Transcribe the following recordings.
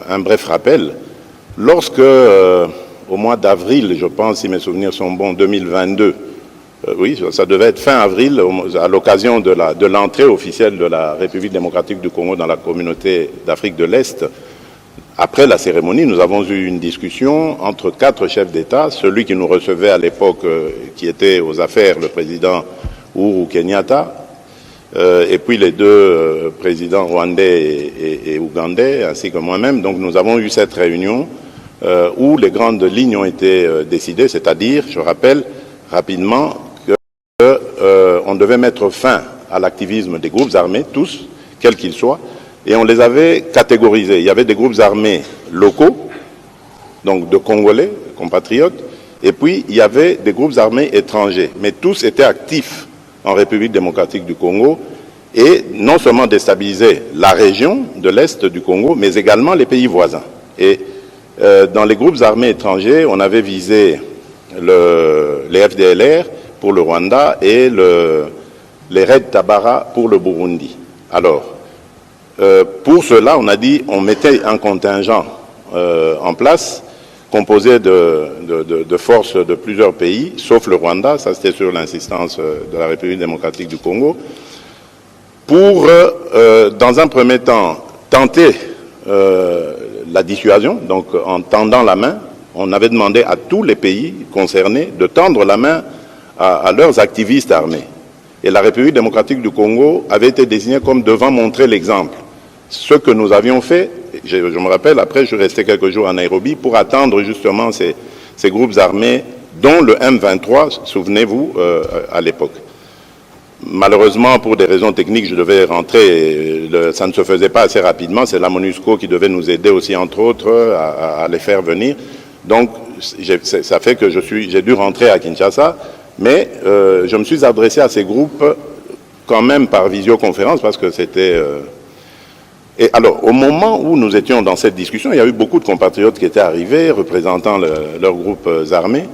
un bref rappel. Lorsque, au mois d'avril, je pense, si mes souvenirs sont bons, 2022, oui, ça devait être fin avril, à l'occasion de l'entrée officielle de la République démocratique du Congo dans la communauté d'Afrique de l'Est, après la cérémonie, nous avons eu une discussion entre 4 chefs d'État, celui qui nous recevait à l'époque, qui était aux affaires, le président Uhuru Kenyatta, et puis les 2 présidents rwandais et ougandais, ainsi que moi-même. Donc nous avons eu cette réunion où les grandes lignes ont été décidées, c'est-à-dire, je rappelle rapidement, qu'on devait mettre fin à l'activisme des groupes armés, tous, quels qu'ils soient, et on les avait catégorisés. Il y avait des groupes armés locaux, donc de Congolais, compatriotes, et puis il y avait des groupes armés étrangers, mais tous étaient actifs en République démocratique du Congo, et non seulement déstabiliser la région de l'Est du Congo, mais également les pays voisins. Et dans les groupes armés étrangers, on avait visé les FDLR pour le Rwanda et les Red Tabara pour le Burundi. Alors, pour cela, on a dit on mettait un contingent en place, composé de forces de plusieurs pays, sauf le Rwanda, ça c'était sur l'insistance de la République démocratique du Congo, pour, dans un premier temps, tenter la dissuasion, donc en tendant la main. On avait demandé à tous les pays concernés de tendre la main à leurs activistes armés. Et la République démocratique du Congo avait été désignée comme devant montrer l'exemple. Ce que nous avions fait, je me rappelle, après je suis resté quelques jours à Nairobi pour attendre justement ces groupes armés, dont le M23, souvenez-vous, à l'époque. Malheureusement, pour des raisons techniques, je devais rentrer, ça ne se faisait pas assez rapidement, c'est la MONUSCO qui devait nous aider aussi, entre autres, à les faire venir. Donc, ça fait que j'ai dû rentrer à Kinshasa, mais je me suis adressé à ces groupes quand même par visioconférence, parce que c'était... Et alors, au moment où nous étions dans cette discussion, il y a eu beaucoup de compatriotes qui étaient arrivés, représentant leurs groupes armés.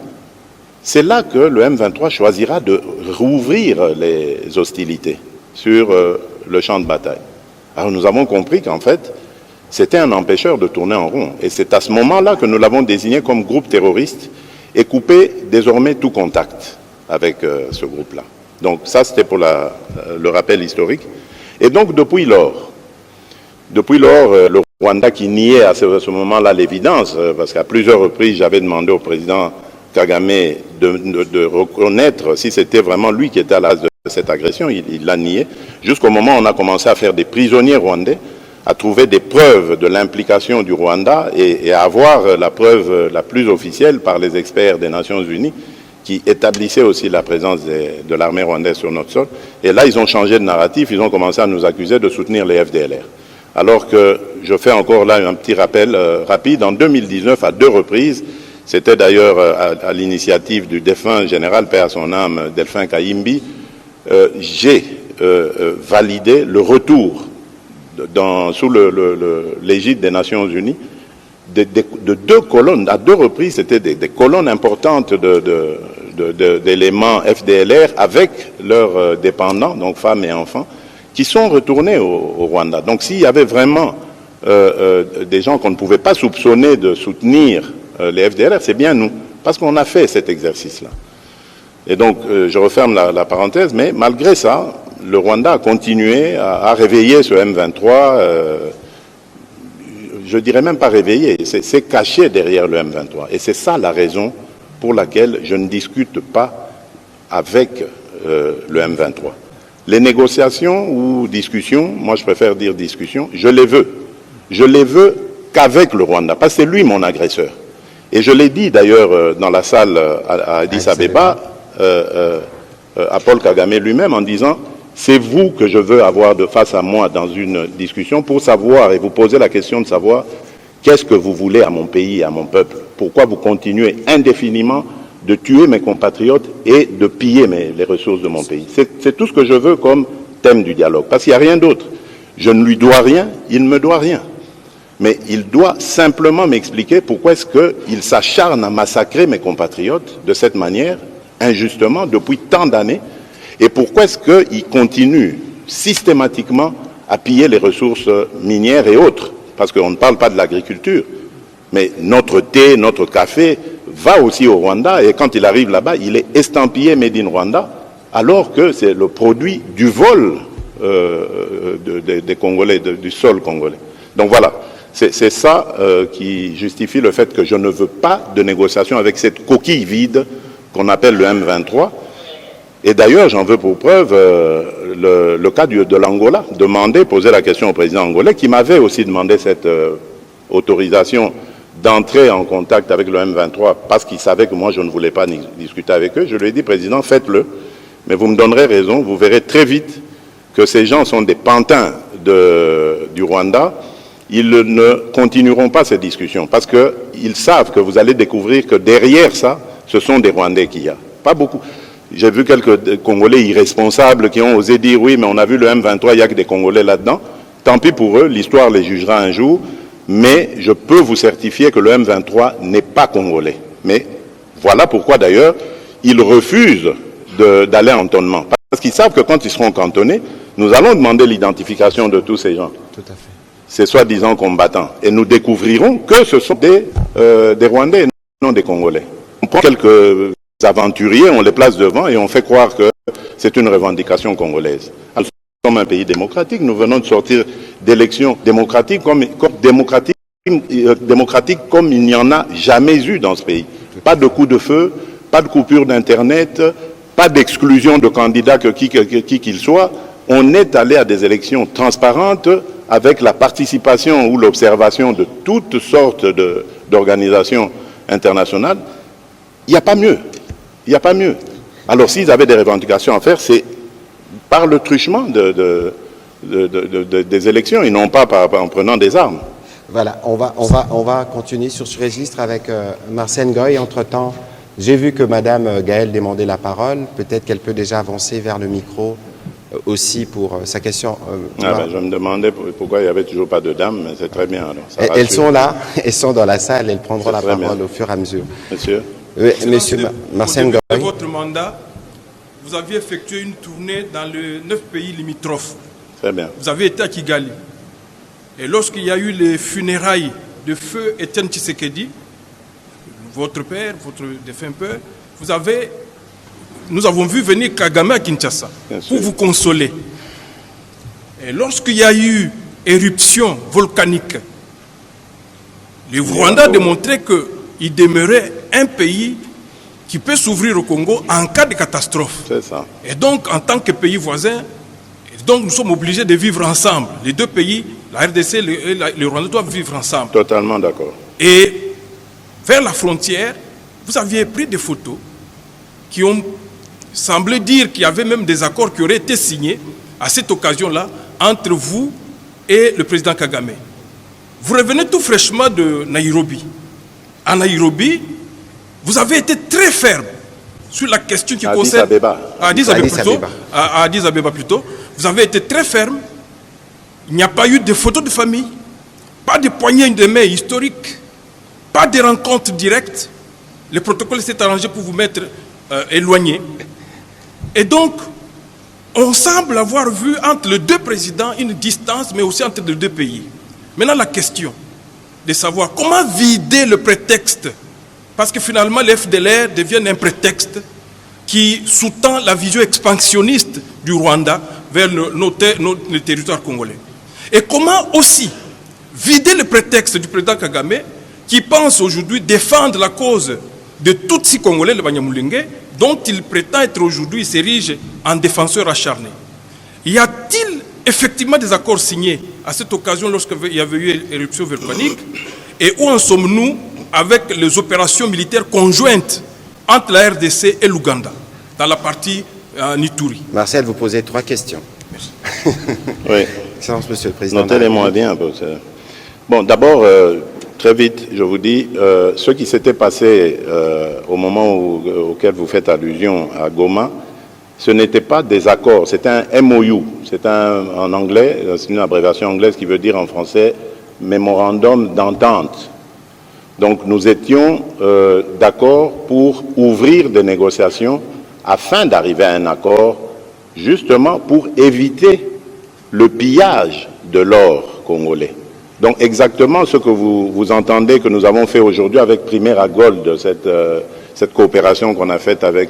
C'est là que le M23 choisira de rouvrir les hostilités sur le champ de bataille. Alors nous avons compris qu'en fait, c'était un empêcheur de tourner en rond. Et c'est à ce moment-là que nous l'avons désigné comme groupe terroriste et coupé désormais tout contact avec ce groupe-là. Donc ça, c'était pour le rappel historique. Et donc depuis lors, le Rwanda qui niait à ce moment-là l'évidence, parce qu'à plusieurs reprises, j'avais demandé au président Kagame de reconnaître si c'était vraiment lui qui était à l'as de cette agression, il l'a nié, jusqu'au moment où on a commencé à faire des prisonniers rwandais, à trouver des preuves de l'implication du Rwanda et à avoir la preuve la plus officielle par les experts des Nations Unies qui établissaient aussi la présence de l'armée rwandaise sur notre sol. Et là, ils ont changé de narratif, ils ont commencé à nous accuser de soutenir les FDLR. Alors que je fais encore là un petit rappel rapide, en 2019, à 2 reprises, c'était d'ailleurs à l'initiative du défunt général, paix à son âme, Delphin Kayimbi, j'ai validé le retour sous l'égide des Nations Unies de 2 colonnes. À 2 reprises, c'était des colonnes importantes d'éléments FDLR avec leurs dépendants, donc femmes et enfants, qui sont retournés au Rwanda. Donc s'il y avait vraiment des gens qu'on ne pouvait pas soupçonner de soutenir les FDLR, c'est bien nous, parce qu'on a fait cet exercice-là. Et donc, je referme la parenthèse, mais malgré ça, le Rwanda a continué à réveiller ce M23, je dirais même pas réveiller, c'est caché derrière le M23. Et c'est ça la raison pour laquelle je ne discute pas avec le M23. Les négociations ou discussions, moi je préfère dire discussions, je les veux. Je les veux qu'avec le Rwanda, parce que c'est lui mon agresseur. Et je l'ai dit d'ailleurs dans la salle à Addis Abeba, à Paul Kagame lui-même, en disant « C'est vous que je veux avoir de face à moi dans une discussion pour savoir et vous poser la question de savoir qu'est-ce que vous voulez à mon pays et à mon peuple. Pourquoi vous continuez indéfiniment de tuer mes compatriotes et de piller les ressources de mon pays. C'est tout ce que je veux comme thème du dialogue, parce qu'il n'y a rien d'autre. Je ne lui dois rien, il ne me doit rien. Mais il doit simplement m'expliquer pourquoi est-ce qu'il s'acharne à massacrer mes compatriotes de cette manière, injustement, depuis tant d'années, et pourquoi est-ce qu'il continue systématiquement à piller les ressources minières et autres, parce qu'on ne parle pas de l'agriculture, mais notre thé, notre café va aussi au Rwanda, et quand il arrive là-bas, il est estampillé Made in Rwanda, alors que c'est le produit du vol des Congolais, du sol congolais. Donc voilà, c'est ça qui justifie le fait que je ne veux pas de négociation avec cette coquille vide qu'on appelle le M23. Et d'ailleurs, j'en veux pour preuve le cas de l'Angola, poser la question au président angolais, qui m'avait aussi demandé cette autorisation d'entrer en contact avec le M23, parce qu'il savait que moi, je ne voulais pas discuter avec eux. Je lui ai dit, président, faites-le, mais vous me donnerez raison, vous verrez très vite que ces gens sont des pantins du Rwanda. Ils ne continueront pas cette discussion, parce qu'ils savent que vous allez découvrir que derrière ça, ce sont des Rwandais qu'il y a. Pas beaucoup. J'ai vu quelques Congolais irresponsables qui ont osé dire « oui, mais on a vu le M23, il n'y a que des Congolais là-dedans ». Tant pis pour eux, l'histoire les jugera un jour, mais je peux vous certifier que le M23 n'est pas congolais. Mais voilà pourquoi d'ailleurs, ils refusent d'aller en cantonnement. Parce qu'ils savent que quand ils seront cantonnés, nous allons demander l'identification de tous ces gens. Tout à fait. Ces soi-disant combattants. Et nous découvrirons que ce sont des Rwandais et non des Congolais. On prend quelques aventuriers, on les place devant et on fait croire que c'est une revendication congolaise. Alors, nous sommes un pays démocratique, nous venons de sortir d'élections démocratiques comme il n'y en a jamais eu dans ce pays. Pas de coup de feu, pas de coupure d'Internet, pas d'exclusion de candidats qui qu'il soit. On est allé à des élections transparentes avec la participation ou l'observation de toutes sortes d'organisations internationales. Il n'y a pas mieux. Il n'y a pas mieux. Alors s'ils avaient des revendications à faire, c'est par le truchement des élections, et non pas en prenant des armes. Voilà, on va continuer sur ce registre avec Marcène Goy. Entre-temps, j'ai vu que Madame Gaëlle demandait la parole. Peut-être qu'elle peut déjà avancer vers le micro aussi pour sa question. Je me demandais pourquoi il n'y avait toujours pas de dames, mais c'est très bien. Alors, elles sont là, elles sont dans la salle, elles prendront la parole au fur et à mesure. Monsieur. Oui, Monsieur Marcène Goy. Dans votre mandat, vous aviez effectué une tournée dans les 9 pays limitrophes. Très bien. Vous avez été à Kigali. Et lorsqu'il y a eu les funérailles de feu Étienne Tshisekedi, votre père, votre défunt père, nous avons vu venir Kagame à Kinshasa pour vous consoler. Et lorsqu'il y a eu éruption volcanique, le Rwanda a démontré qu'il demeurait un pays qui peut s'ouvrir au Congo en cas de catastrophe. C'est ça. Et donc, en tant que pays voisin, nous sommes obligés de vivre ensemble. Les deux pays, la RDC et le Rwanda, doivent vivre ensemble. Totalement d'accord. Et vers la frontière, vous aviez pris des photos qui ont semblé dire qu'il y avait même des accords qui auraient été signés à cette occasion-là entre vous et le président Kagame. Vous revenez tout fraîchement de Nairobi. À Nairobi, vous avez été très ferme sur la question qui concerne... À Addis Abeba plutôt. Vous avez été très ferme. Il n'y a pas eu de photos de famille, pas de poignées de main historiques, pas de rencontres directes. Le protocole s'est arrangé pour vous mettre éloigné. Et donc, on semble avoir vu entre les deux présidents une distance, mais aussi entre les deux pays. Maintenant, la question de savoir comment vider le prétexte, parce que finalement, les FDLR deviennent un prétexte qui sous-tend la vision expansionniste du Rwanda vers le territoire congolais. Et comment aussi vider le prétexte du président Kagame, qui pense aujourd'hui défendre la cause de Tutsi congolais, le Banyamulenge, dont il prétend être aujourd'hui, il s'érige en défenseur acharné. Y a-t-il effectivement des accords signés à cette occasion lorsqu'il y avait eu éruption volcanique? Et où en sommes-nous avec les opérations militaires conjointes entre la RDC et l'Ouganda, dans la partie Nituri? Marcel, vous posez 3 questions. Merci. Oui. Excellence, Monsieur le Président. Notez-les-moi bien. Bon, d'abord, très vite, je vous dis, ce qui s'était passé au moment auquel vous faites allusion à Goma, ce n'était pas des accords, c'était un MOU. C'est en anglais, c'est une abréviation anglaise qui veut dire en français Mémorandum d'entente. Donc nous étions d'accord pour ouvrir des négociations afin d'arriver à un accord, justement pour éviter le pillage de l'or congolais. Donc exactement ce que vous entendez que nous avons fait aujourd'hui avec Primera Gold, cette coopération qu'on a faite avec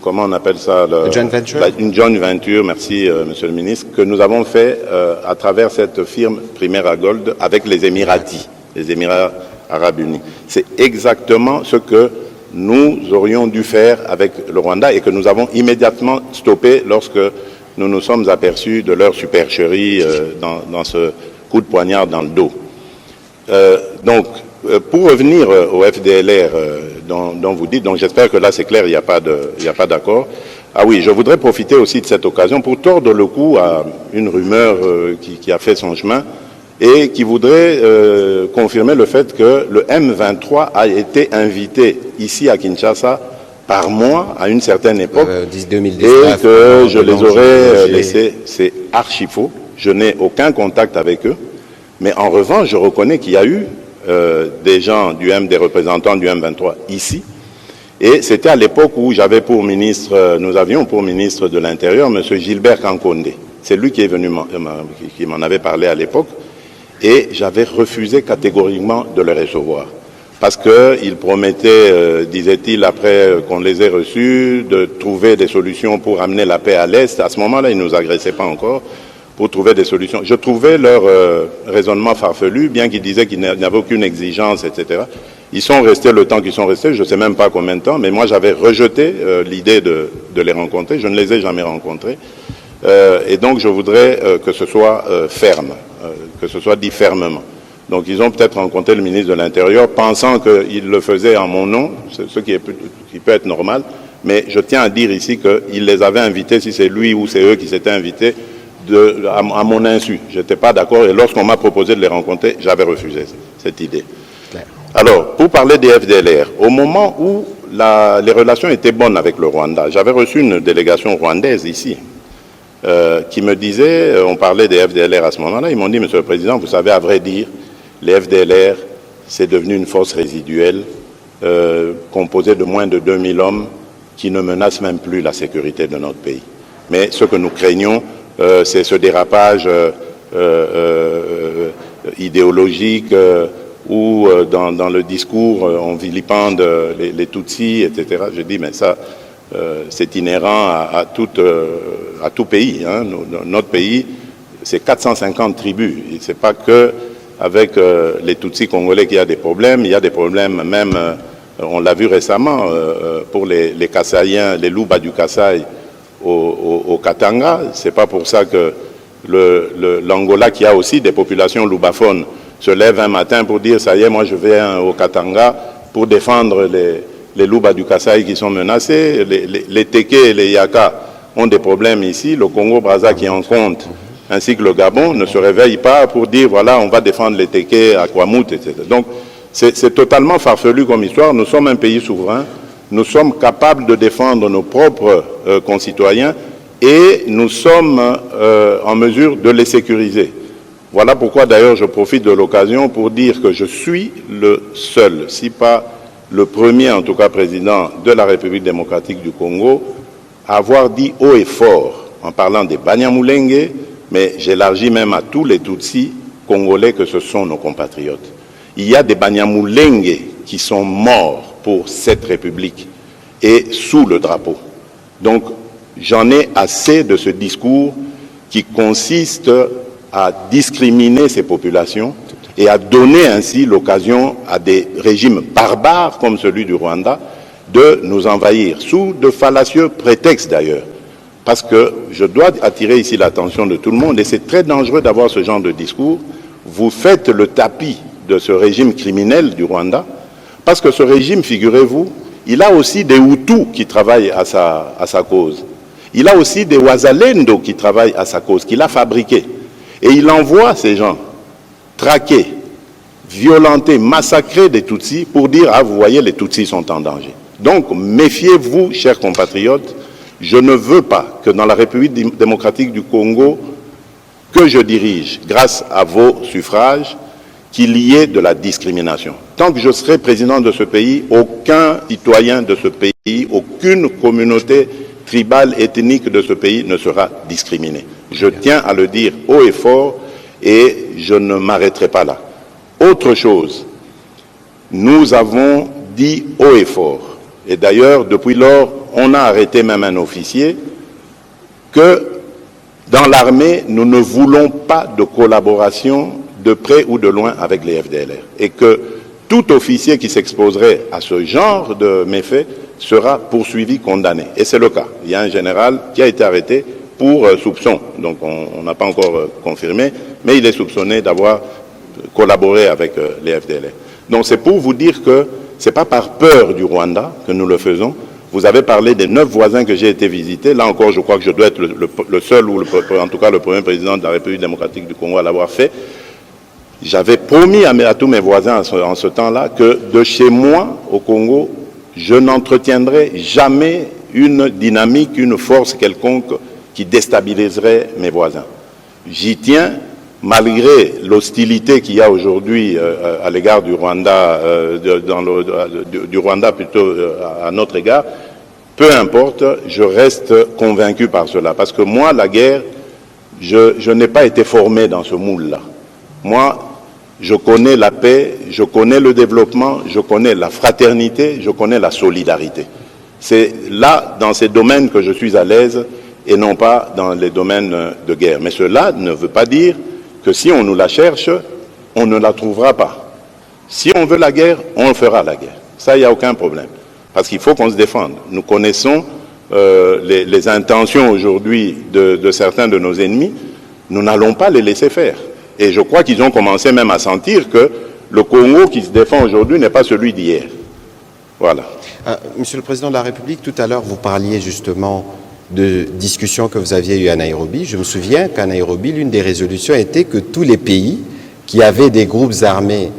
comment on appelle ça, joint venture. Une joint venture, merci Monsieur le Ministre, que nous avons fait à travers cette firme Primera Gold avec les Émiratis, les Émirats Arabes Unis. C'est exactement ce que nous aurions dû faire avec le Rwanda et que nous avons immédiatement stoppé lorsque nous nous sommes aperçus de leur supercherie dans ce coup de poignard dans le dos. Donc, pour revenir au FDLR dont vous dites, donc j'espère que là c'est clair, il n'y a pas d'accord. Ah oui, je voudrais profiter aussi de cette occasion pour tordre le cou à une rumeur qui a fait son chemin et qui voudrait confirmer le fait que le M23 a été invité ici à Kinshasa par moi à une certaine époque 2019, et que je les aurais laissés. C'est archi faux. Je n'ai aucun contact avec eux. Mais en revanche, je reconnais qu'il y a eu des représentants du M23 ici. Et c'était à l'époque où j'avais nous avions pour ministre de l'Intérieur M. Gilbert Kankonde. C'est lui qui est venu, qui m'en avait parlé à l'époque. Et j'avais refusé catégoriquement de le recevoir. Parce qu'il promettait, disait-il, après qu'on les ait reçus, de trouver des solutions pour amener la paix à l'Est. À ce moment-là, ils ne nous agressaient pas encore, pour trouver des solutions. Je trouvais leur raisonnement farfelu, bien qu'ils disaient qu'il n'y avait aucune exigence, etc. Ils sont restés le temps qu'ils sont restés, je ne sais même pas combien de temps, mais moi j'avais rejeté l'idée de les rencontrer. Je ne les ai jamais rencontrés. Et donc je voudrais que ce soit ferme, que ce soit dit fermement. Donc ils ont peut-être rencontré le ministre de l'Intérieur pensant qu'il le faisait en mon nom, ce qui peut être normal, mais je tiens à dire ici qu'il les avait invités, si c'est lui ou c'est eux qui s'étaient invités, à mon insu. Je n'étais pas d'accord et lorsqu'on m'a proposé de les rencontrer, j'avais refusé cette idée. Alors, pour parler des FDLR, au moment où les relations étaient bonnes avec le Rwanda, j'avais reçu une délégation rwandaise ici, qui me disait, on parlait des FDLR à ce moment-là, ils m'ont dit, Monsieur le Président, vous savez, à vrai dire, les FDLR, c'est devenu une force résiduelle composée de moins de 2000 hommes qui ne menacent même plus la sécurité de notre pays. Mais ce que nous craignons, c'est ce dérapage idéologique où dans le discours on vilipende les Tutsis, etc. Je dis, mais ça, c'est inhérent à tout pays. Hein. Notre pays, c'est 450 tribus. Ce n'est pas que avec les Tutsis congolais qu'il y a des problèmes. Il y a des problèmes même, on l'a vu récemment, pour les Kassaïens, les Louba du Kasaï au Katanga. C'est pas pour ça que l'Angola, qui a aussi des populations loubaphones, se lève un matin pour dire, ça y est, moi je vais au Katanga pour défendre les Louba du Kasaï qui sont menacés. Les Teke et les Yaka ont des problèmes ici. Le Congo-Brazza qui en compte, ainsi que le Gabon, ne se réveille pas pour dire, voilà, on va défendre les Teke à Kwamut, etc. Donc, c'est totalement farfelu comme histoire. Nous sommes un pays souverain. Nous sommes capables de défendre nos propres concitoyens et nous sommes en mesure de les sécuriser. Voilà pourquoi d'ailleurs je profite de l'occasion pour dire que je suis le seul, si pas le premier en tout cas président de la République démocratique du Congo, à avoir dit haut et fort, en parlant des Banyamulenge, mais j'élargis même à tous les Tutsis congolais que ce sont nos compatriotes. Il y a des Banyamulenge qui sont morts pour cette République et sous le drapeau. Donc j'en ai assez de ce discours qui consiste à discriminer ces populations et à donner ainsi l'occasion à des régimes barbares comme celui du Rwanda de nous envahir, sous de fallacieux prétextes d'ailleurs. Parce que je dois attirer ici l'attention de tout le monde, et c'est très dangereux d'avoir ce genre de discours. Vous faites le tapis de ce régime criminel du Rwanda, parce que ce régime, figurez-vous, il a aussi des Hutus qui travaillent à sa cause. Il a aussi des Wazalendo qui travaillent à sa cause, qu'il a fabriqués. Et il envoie ces gens traquer, violenter, massacrer des Tutsis pour dire, ah, vous voyez, les Tutsis sont en danger. Donc, méfiez-vous, chers compatriotes, je ne veux pas que dans la République démocratique du Congo, que je dirige, grâce à vos suffrages, qu'il y ait de la discrimination. Tant que je serai président de ce pays, aucun citoyen de ce pays, aucune communauté tribale, ethnique de ce pays ne sera discriminé. Je tiens à le dire haut et fort et je ne m'arrêterai pas là. Autre chose, nous avons dit haut et fort, et d'ailleurs depuis lors on a arrêté même un officier, que dans l'armée nous ne voulons pas de collaboration de près ou de loin avec les FDLR et que tout officier qui s'exposerait à ce genre de méfaits sera poursuivi, condamné. Et c'est le cas. Il y a un général qui a été arrêté pour soupçon, donc on n'a pas encore confirmé, mais il est soupçonné d'avoir collaboré avec les FDLR. Donc c'est pour vous dire que ce n'est pas par peur du Rwanda que nous le faisons. Vous avez parlé des 9 voisins que j'ai été visiter. Là encore, je crois que je dois être le seul, ou en tout cas le premier président de la République démocratique du Congo à l'avoir fait. J'avais promis à tous mes voisins en ce temps-là que de chez moi, au Congo, je n'entretiendrai jamais une dynamique, une force quelconque qui déstabiliserait mes voisins. J'y tiens, malgré l'hostilité qu'il y a aujourd'hui à l'égard du Rwanda, du Rwanda plutôt à notre égard. Peu importe, je reste convaincu par cela. Parce que moi, la guerre, je n'ai pas été formé dans ce moule-là. Moi, je connais la paix, je connais le développement, je connais la fraternité, je connais la solidarité. C'est là, dans ces domaines, que je suis à l'aise et non pas dans les domaines de guerre. Mais cela ne veut pas dire que si on nous la cherche, on ne la trouvera pas. Si on veut la guerre, on fera la guerre. Ça, il n'y a aucun problème. Parce qu'il faut qu'on se défende. Nous connaissons les intentions aujourd'hui de certains de nos ennemis. Nous n'allons pas les laisser faire. Et je crois qu'ils ont commencé même à sentir que le Congo qui se défend aujourd'hui n'est pas celui d'hier. Voilà. Monsieur le Président de la République, tout à l'heure, vous parliez justement de discussions que vous aviez eues à Nairobi. Je me souviens qu'à Nairobi, l'une des résolutions était que tous les pays qui avaient des groupes armés,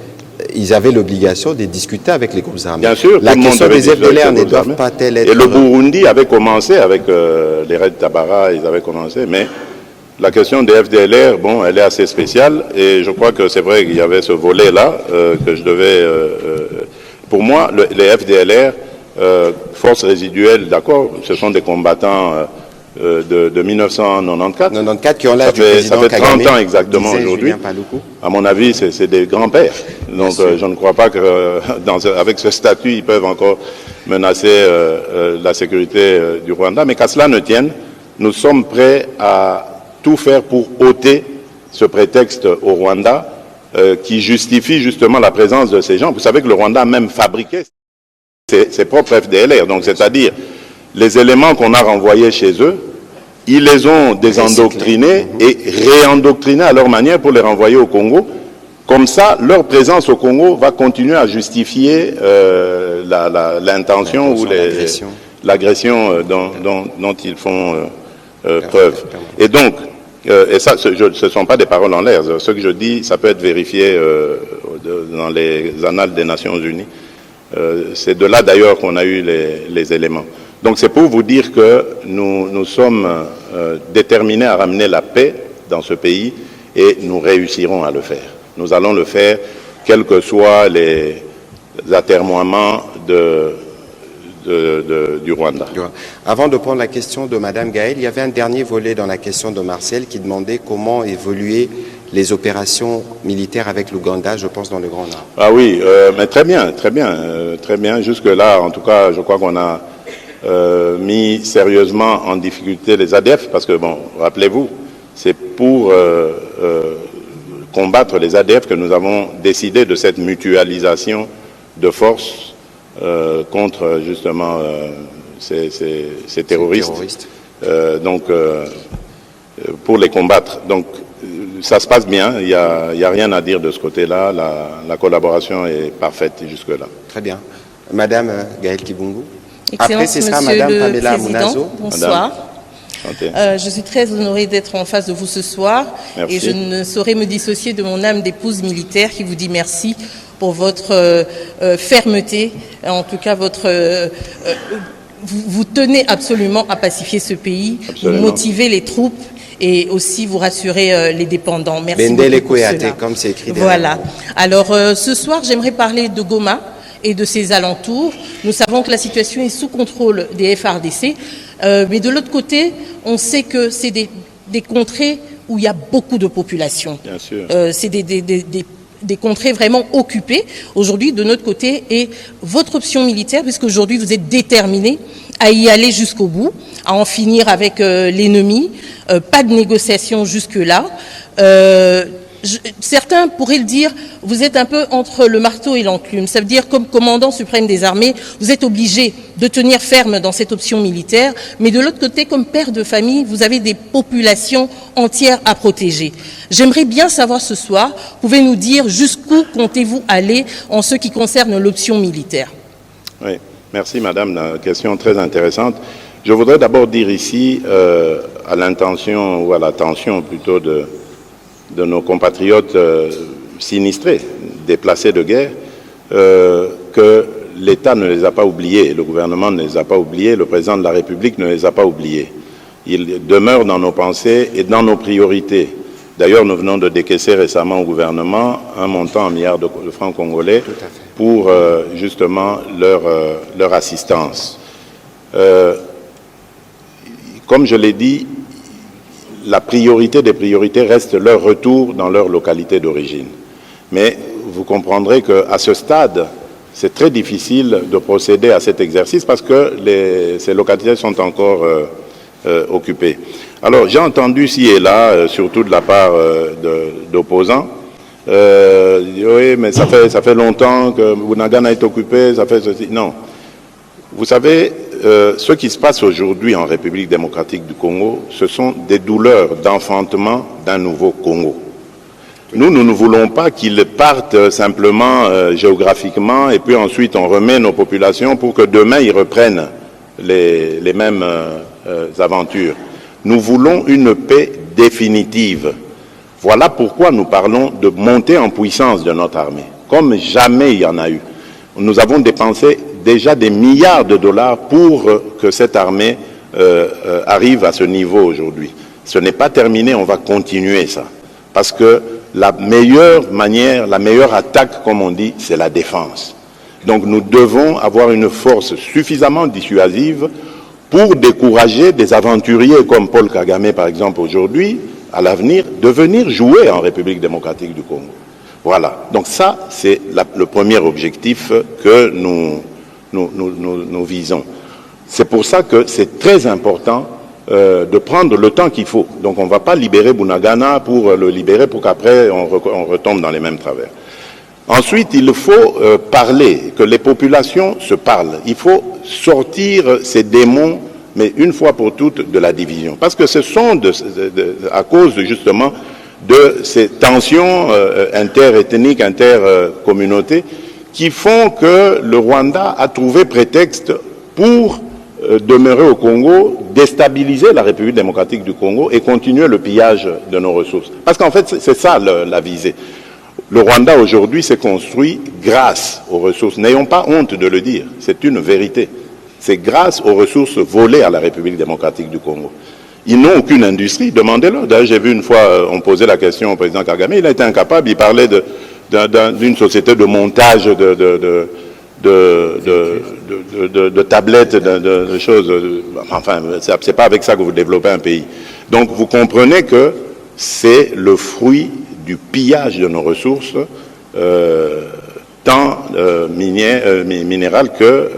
ils avaient l'obligation de discuter avec les groupes armés. Bien sûr, la question des FDLR ne doit pas-elle être... Et le Burundi avait commencé avec les Red Tabara, ils avaient commencé, mais la question des FDLR, bon, elle est assez spéciale, et je crois que c'est vrai qu'il y avait ce volet-là que je devais... pour moi, les FDLR, forces résiduelles, d'accord, ce sont des combattants de 1994. 94 qui ont l'âge du président Ça fait 30 Kagame, ans exactement aujourd'hui. À mon avis, c'est des grands-pères. Donc je ne crois pas que avec ce statut, ils peuvent encore menacer la sécurité du Rwanda. Mais qu'à cela ne tienne, nous sommes prêts à tout faire pour ôter ce prétexte au Rwanda qui justifie justement la présence de ces gens. Vous savez que le Rwanda a même fabriqué ses propres FDLR. Donc c'est-à-dire les éléments qu'on a renvoyés chez eux, ils les ont désendoctrinés et réendoctrinés à leur manière pour les renvoyer au Congo. Comme ça, leur présence au Congo va continuer à justifier l'intention ou l'agression dont ils font preuve. Et donc, et ça, ce ne sont pas des paroles en l'air. Ce que je dis, ça peut être vérifié dans les annales des Nations Unies. C'est de là d'ailleurs qu'on a eu les éléments. Donc c'est pour vous dire que nous sommes déterminés à ramener la paix dans ce pays et nous réussirons à le faire. Nous allons le faire, quels que soient les atermoiements du Rwanda. Avant de prendre la question de Mme Gaëlle, il y avait un dernier volet dans la question de Marcel qui demandait comment évoluer les opérations militaires avec l'Ouganda, je pense, dans le Grand Nord. Ah oui, mais très bien, très bien, très bien. Jusque-là, en tout cas, je crois qu'on a mis sérieusement en difficulté les ADF, parce que, bon, rappelez-vous, c'est pour combattre les ADF que nous avons décidé de cette mutualisation de forces contre, justement, ces terroristes. Donc, pour les combattre. Donc, ça se passe bien, il n'y a rien à dire de ce côté-là, la collaboration est parfaite jusque-là. Très bien. Madame Gaëlle Kibungu. Excellence, après, ce sera Monsieur Madame le Pamela Président, Munazo. bonsoir. Je suis très honorée d'être en face de vous ce soir. Merci. Et je ne saurais me dissocier de mon âme d'épouse militaire qui vous dit merci pour votre fermeté, en tout cas vous tenez absolument à pacifier ce pays, Absolument. vous motivez les troupes et aussi vous rassurez les dépendants. Merci Bendele beaucoup pour Kouyaté, cela. comme c'est écrit derrière. Voilà. Alors ce soir, j'aimerais parler de Goma et de ses alentours. Nous savons que la situation est sous contrôle des FARDC, mais de l'autre côté, on sait que c'est des des contrées où il y a beaucoup de population. Bien sûr. C'est des contrées vraiment occupées aujourd'hui de notre côté, et votre option militaire, puisque aujourd'hui vous êtes déterminés à y aller jusqu'au bout, à en finir avec l'ennemi, pas de négociation jusque-là. Certains pourraient le dire, vous êtes un peu entre le marteau et l'enclume. Ça veut dire, comme commandant suprême des armées, vous êtes obligé de tenir ferme dans cette option militaire, mais de l'autre côté, comme père de famille, vous avez des populations entières à protéger. J'aimerais bien savoir ce soir, pouvez nous dire jusqu'où comptez-vous aller en ce qui concerne l'option militaire? Oui, merci madame, la question très intéressante. Je voudrais d'abord dire ici, à l'intention ou à l'attention plutôt de nos compatriotes sinistrés, déplacés de guerre, que l'État ne les a pas oubliés, le gouvernement ne les a pas oubliés, le président de la République ne les a pas oubliés. Ils demeurent dans nos pensées et dans nos priorités. D'ailleurs, nous venons de décaisser récemment au gouvernement un montant en milliards de francs congolais pour justement leur assistance. Comme je l'ai dit, la priorité des priorités reste leur retour dans leur localité d'origine. Mais vous comprendrez qu'à ce stade, c'est très difficile de procéder à cet exercice parce que ces localités sont encore occupées. Alors, j'ai entendu ici et là, surtout de la part d'opposants, oui, mais ça fait longtemps que Bunagana est occupé, ça fait ceci. Non. Vous savez, ce qui se passe aujourd'hui en République démocratique du Congo, ce sont des douleurs d'enfantement d'un nouveau Congo. Nous ne voulons pas qu'ils partent simplement géographiquement et puis ensuite on remet nos populations pour que demain ils reprennent les mêmes aventures. Nous voulons une paix définitive. Voilà pourquoi nous parlons de montée en puissance de notre armée, comme jamais il y en a eu. Nous avons dépensé déjà des milliards de dollars pour que cette armée arrive à ce niveau aujourd'hui. Ce n'est pas terminé, on va continuer ça. Parce que la meilleure manière, la meilleure attaque, comme on dit, c'est la défense. Donc nous devons avoir une force suffisamment dissuasive pour décourager des aventuriers comme Paul Kagame, par exemple, aujourd'hui, à l'avenir, de venir jouer en République démocratique du Congo. Voilà. Donc ça, c'est le premier objectif que nous visons. C'est pour ça que c'est très important de prendre le temps qu'il faut. Donc on ne va pas libérer Bunagana pour le libérer pour qu'après on retombe dans les mêmes travers. Ensuite, il faut parler, que les populations se parlent. Il faut sortir ces démons, mais une fois pour toutes, de la division. Parce que ce sont à cause justement de ces tensions interethniques, intercommunautés, qui font que le Rwanda a trouvé prétexte pour demeurer au Congo, déstabiliser la République démocratique du Congo et continuer le pillage de nos ressources. Parce qu'en fait, c'est ça la visée. Le Rwanda aujourd'hui s'est construit grâce aux ressources. N'ayons pas honte de le dire, c'est une vérité. C'est grâce aux ressources volées à la République démocratique du Congo. Ils n'ont aucune industrie, demandez-leur. D'ailleurs, j'ai vu une fois, on posait la question au président Kagame, il a été incapable, il parlait d'une société de montage de tablettes, de choses. Enfin, c'est pas avec ça que vous développez un pays. Donc, vous comprenez que c'est le fruit du pillage de nos ressources, tant minérales que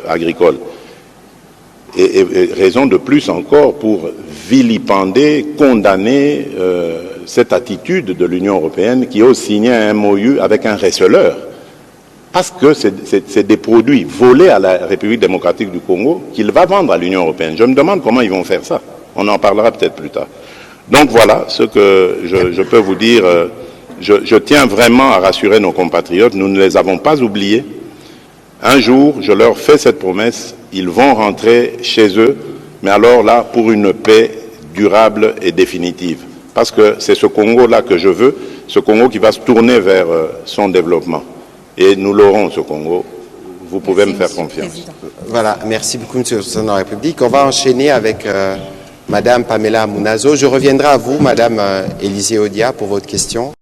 agricoles. Et raison de plus encore pour vilipender, condamner cette attitude de l'Union européenne qui ose signer un MOU avec un receleur. Parce que c'est des produits volés à la République démocratique du Congo qu'il va vendre à l'Union européenne. Je me demande comment ils vont faire ça. On en parlera peut-être plus tard. Donc voilà ce que je peux vous dire. Je tiens vraiment à rassurer nos compatriotes. Nous ne les avons pas oubliés. Un jour, je leur fais cette promesse, ils vont rentrer chez eux, mais alors là, pour une paix durable et définitive. Parce que c'est ce Congo-là que je veux, ce Congo qui va se tourner vers son développement. Et nous l'aurons, ce Congo. Vous pouvez me faire confiance. Voilà, merci beaucoup, Monsieur le Président de la République. On va enchaîner avec Madame Pamela Mounazo. Je reviendrai à vous, Madame Élisée Odia, pour votre question.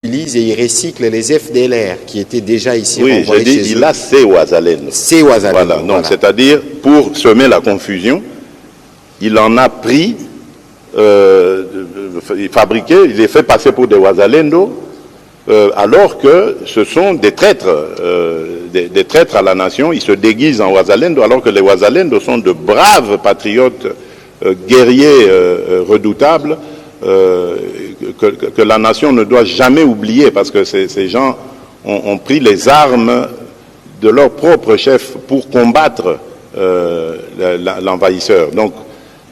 Et il recycle les FDLR qui étaient déjà ici renvoyés chez eux. Oui, j'ai dit, il a ses Ouazalènes. Ses Ouazalènes. Voilà, donc c'est-à-dire, pour semer la confusion, il en a pris, fabriqué, il les fait passer pour des Wazalendo, alors que ce sont des traîtres à la nation. Ils se déguisent en Wazalendo, alors que les Wazalendo sont de braves patriotes, guerriers redoutables, que la nation ne doit jamais oublier, parce que ces gens ont pris les armes de leur propre chef pour combattre l'envahisseur. Donc,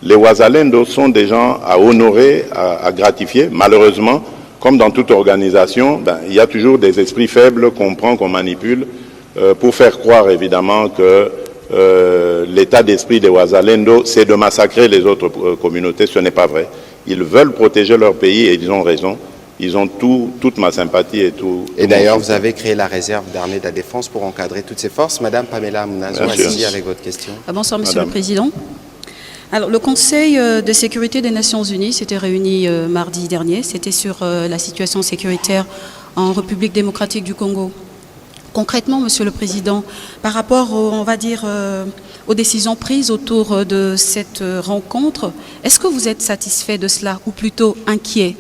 les Wazalendo sont des gens à honorer, à gratifier. Malheureusement, comme dans toute organisation, il y a toujours des esprits faibles qu'on prend, qu'on manipule, pour faire croire évidemment que l'état d'esprit des Wazalendo, c'est de massacrer les autres communautés. Ce n'est pas vrai. Ils veulent protéger leur pays et ils ont raison. Ils ont toute ma sympathie et tout. Et d'ailleurs, vous avez créé la réserve d'armée de la défense pour encadrer toutes ces forces. Madame Pamela Mounazo, allez-y avec votre question. Bonsoir, Monsieur Madame le Président. Alors, le Conseil de sécurité des Nations Unies s'était réuni mardi dernier. C'était sur la situation sécuritaire en République démocratique du Congo. Concrètement, Monsieur le Président, par rapport, on va dire, aux décisions prises autour de cette rencontre, est-ce que vous êtes satisfait de cela ou plutôt inquiet?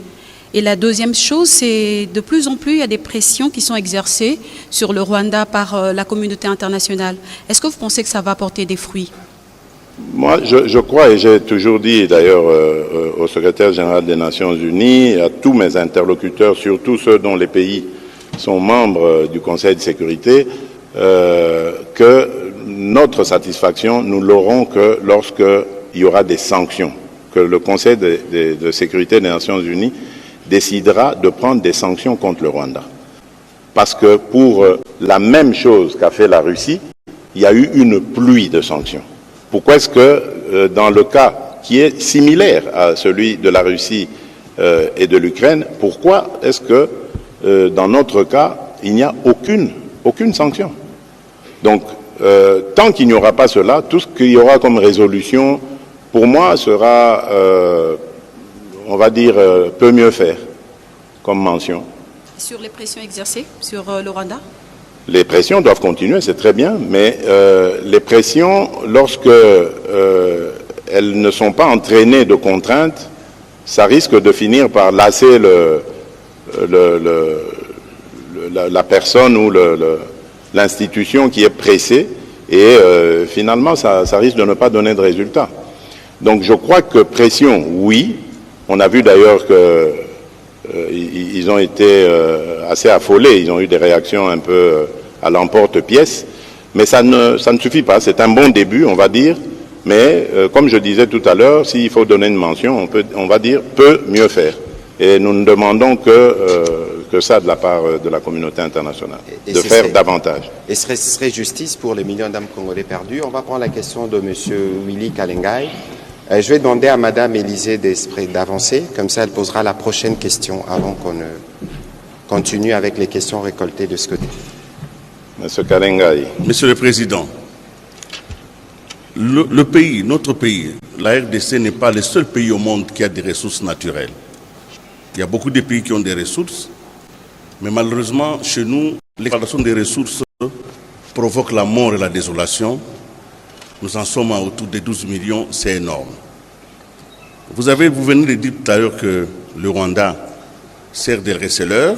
Et la deuxième chose, c'est de plus en plus, il y a des pressions qui sont exercées sur le Rwanda par la communauté internationale. Est-ce que vous pensez que ça va porter des fruits? Moi, je crois, et j'ai toujours dit d'ailleurs au secrétaire général des Nations Unies, à tous mes interlocuteurs, surtout ceux dont les pays sont membres du Conseil de sécurité, que notre satisfaction, nous l'aurons que lorsqu'il y aura des sanctions, que le Conseil de sécurité des Nations Unies décidera de prendre des sanctions contre le Rwanda. Parce que pour la même chose qu'a fait la Russie, il y a eu une pluie de sanctions. Pourquoi est-ce que dans le cas qui est similaire à celui de la Russie et de l'Ukraine, pourquoi est-ce que dans notre cas, il n'y a aucune sanction? Donc, tant qu'il n'y aura pas cela, tout ce qu'il y aura comme résolution, pour moi, sera, on va dire, peut mieux faire, comme mention. Sur les pressions exercées sur le Rwanda? Les pressions doivent continuer, c'est très bien, mais les pressions, lorsque elles ne sont pas entraînées de contraintes, ça risque de finir par lasser la personne ou l'institution qui est pressée, et finalement, ça risque de ne pas donner de résultat. Donc je crois que pression, oui. On a vu d'ailleurs qu'ils ont été assez affolés, ils ont eu des réactions un peu à l'emporte-pièce, mais ça ne suffit pas. C'est un bon début, on va dire, mais comme je disais tout à l'heure, s'il faut donner une mention, on va dire peut mieux faire. Et nous ne demandons que ça de la part de la communauté internationale, de faire davantage. Et ce serait justice pour les millions d'âmes congolais perdus. On va prendre la question de M. Willy Kalengai. Je vais demander à Mme Élisée Desprez d'avancer, comme ça elle posera la prochaine question avant qu'on ne continue avec les questions récoltées de ce côté. Monsieur Kalengai. Monsieur le Président, le pays, notre pays, la RDC n'est pas le seul pays au monde qui a des ressources naturelles. Il y a beaucoup de pays qui ont des ressources, mais malheureusement, chez nous, l'exploitation des ressources provoque la mort et la désolation. Nous en sommes à autour de 12 millions, c'est énorme. Vous venez de dire tout à l'heure que le Rwanda sert de receleur,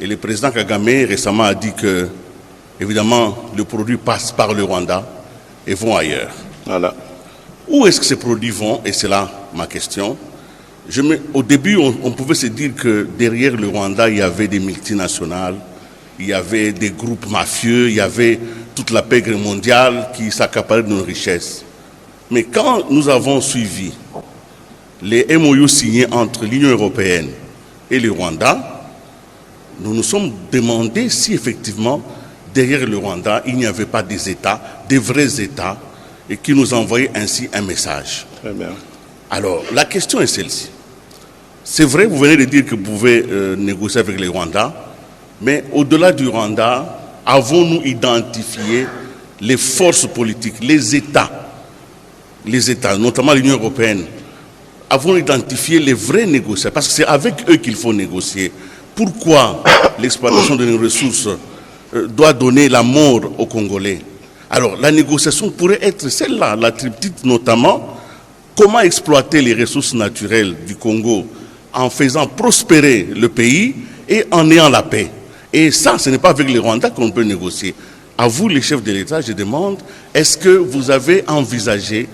et le président Kagame récemment a dit que, évidemment, le produit passe par le Rwanda et vont ailleurs. Voilà. Où est-ce que ces produits vont? Et c'est là ma question. Au début, on pouvait se dire que derrière le Rwanda, il y avait des multinationales, il y avait des groupes mafieux, il y avait toute la pègre mondiale qui s'accaparait de nos richesses. Mais quand nous avons suivi les MOU signés entre l'Union européenne et le Rwanda, nous nous sommes demandé si effectivement, derrière le Rwanda, il n'y avait pas des États, des vrais États, et qui nous envoyaient ainsi un message. Très bien. Alors, la question est celle-ci. C'est vrai, vous venez de dire que vous pouvez négocier avec le Rwanda, mais au-delà du Rwanda, avons-nous identifié les forces politiques, les États, notamment l'Union européenne, avons-nous identifié les vrais négociateurs? Parce que c'est avec eux qu'il faut négocier. Pourquoi l'exploitation de nos ressources doit donner la mort aux Congolais? Alors, la négociation pourrait être celle-là, la tripartite notamment, comment exploiter les ressources naturelles du Congo en faisant prospérer le pays et en ayant la paix. Et ça, ce n'est pas avec les Rwandais qu'on peut négocier. À vous, les chefs de l'État, je demande, est-ce que vous avez envisagé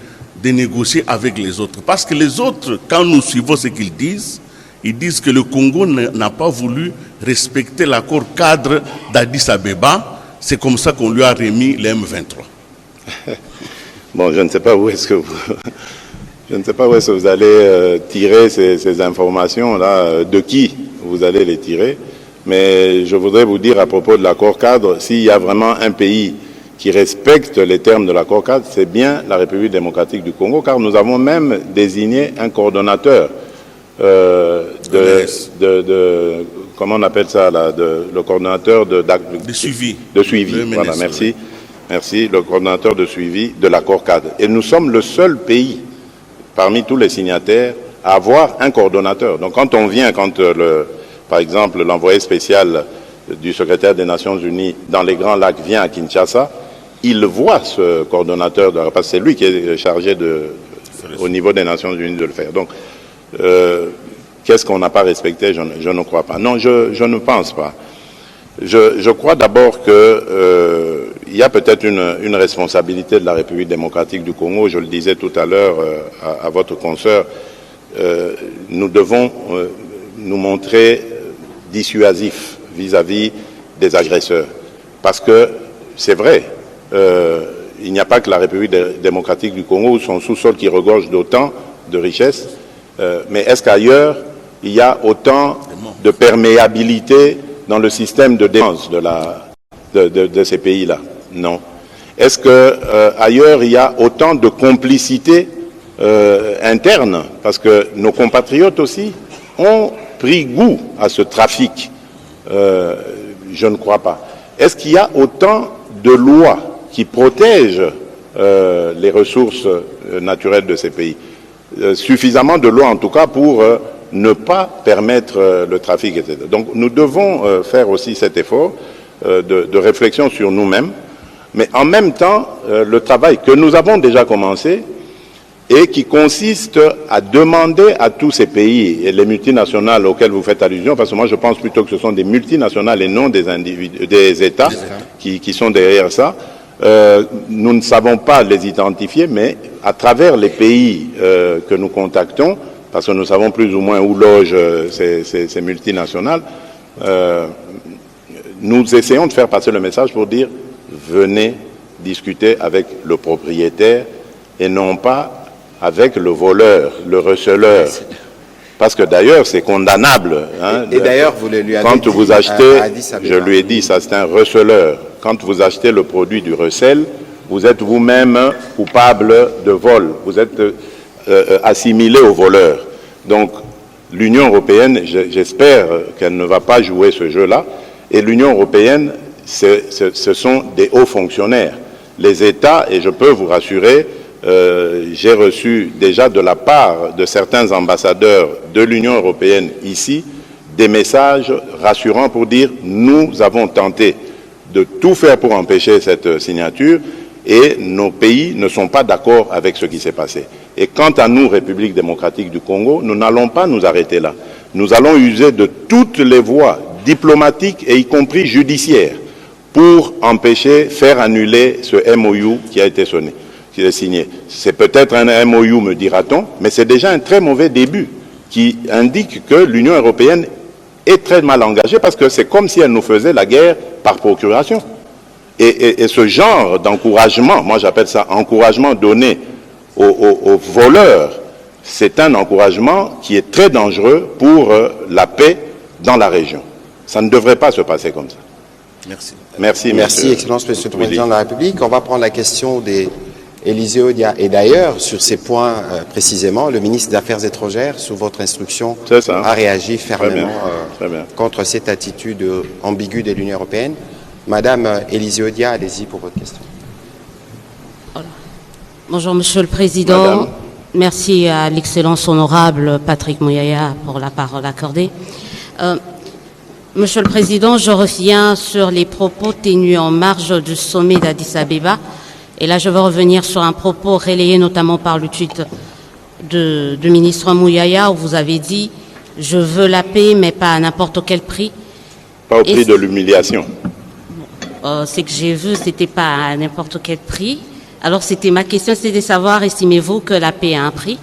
de négocier avec les autres? Parce que les autres, quand nous suivons ce qu'ils disent, ils disent que le Congo n'a pas voulu respecter l'accord cadre d'Addis Abeba. C'est comme ça qu'on lui a remis les M23. Bon, je ne sais pas où est-ce que vous... Je ne sais pas où est-ce que vous allez tirer ces informations-là, de qui vous allez les tirer, mais je voudrais vous dire à propos de l'accord cadre, s'il y a vraiment un pays qui respecte les termes de l'accord cadre, c'est bien la République démocratique du Congo, car nous avons même désigné un coordonnateur comment on appelle ça là, le coordonnateur de suivi. De suivi, voilà, merci. Merci, le coordonnateur de suivi de l'accord cadre. Et nous sommes le seul pays parmi tous les signataires à avoir un coordonnateur. Donc quand on vient, par exemple l'envoyé spécial du secrétaire des Nations Unies dans les Grands Lacs vient à Kinshasa, il voit ce coordonnateur, parce que c'est lui qui est chargé au niveau des Nations Unies de le faire. Donc, qu'est-ce qu'on n'a pas respecté? Je ne crois pas. Non, je ne pense pas. Je crois d'abord que il y a peut-être une responsabilité de la République démocratique du Congo. Je le disais tout à l'heure à votre consoeur, nous devons nous montrer dissuasifs vis-à-vis des agresseurs. Parce que c'est vrai, il n'y a pas que la République démocratique du Congo ou son sous-sol qui regorge d'autant de richesses, mais est-ce qu'ailleurs, il y a autant de perméabilité dans le système de défense de ces pays-là? Non. Est-ce qu'ailleurs, il y a autant de complicité interne? Parce que nos compatriotes aussi ont pris goût à ce trafic. Je ne crois pas. Est-ce qu'il y a autant de lois qui protègent les ressources naturelles de ces pays? Suffisamment de lois, en tout cas, pour ne pas permettre le trafic, etc. Donc, nous devons faire aussi cet effort de réflexion sur nous-mêmes, mais en même temps, le travail que nous avons déjà commencé et qui consiste à demander à tous ces pays et les multinationales auxquelles vous faites allusion, parce que moi je pense plutôt que ce sont des multinationales et non des États qui sont derrière ça. Nous ne savons pas les identifier, mais à travers les pays que nous contactons, parce que nous savons plus ou moins où logent ces multinationales, nous essayons de faire passer le message pour dire venez discuter avec le propriétaire et non pas avec le voleur, le receleur. Parce que d'ailleurs, c'est condamnable. Hein, et d'ailleurs, vous le lui avez quand dit vous achetez, je lui ai dit, ça c'est un receleur. Quand vous achetez le produit du recel, vous êtes vous-même coupable de vol. Vous êtes assimilé au voleur. Donc, l'Union européenne, j'espère qu'elle ne va pas jouer ce jeu-là. Et l'Union européenne, ce sont des hauts fonctionnaires. Les États, et je peux vous rassurer, j'ai reçu déjà de la part de certains ambassadeurs de l'Union européenne ici des messages rassurants pour dire nous avons tenté de tout faire pour empêcher cette signature et nos pays ne sont pas d'accord avec ce qui s'est passé. Et quant à nous, République démocratique du Congo, nous n'allons pas nous arrêter là. Nous allons user de toutes les voies diplomatiques et y compris judiciaires pour empêcher, faire annuler ce MOU qui a été signé. C'est peut-être un MOU, me dira-t-on, mais c'est déjà un très mauvais début qui indique que l'Union européenne est très mal engagée parce que c'est comme si elle nous faisait la guerre par procuration. Et ce genre d'encouragement, moi j'appelle ça encouragement donné aux voleurs, c'est un encouragement qui est très dangereux pour la paix dans la région. Ça ne devrait pas se passer comme ça. Merci. Merci, merci Excellence, Monsieur le Président de la République. On va prendre la question d'Élisée Odia. Et d'ailleurs, sur ces points précisément, le ministre des Affaires étrangères, sous votre instruction, a réagi fermement contre cette attitude ambiguë de l'Union européenne. Madame Élisée Odia, allez-y pour votre question. Bonjour Monsieur le Président. Madame. Merci à l'Excellence honorable Patrick Mouyaya pour la parole accordée. Monsieur le Président, je reviens sur les propos tenus en marge du sommet d'Addis Abeba. Et là, je veux revenir sur un propos relayé notamment par le tweet du ministre Mouyaya où vous avez dit « Je veux la paix, mais pas à n'importe quel prix ». Pas au prix de l'humiliation. C'est que j'ai vu, c'était pas à n'importe quel prix. Alors, ma question, c'était de savoir, estimez-vous que la paix a un prix?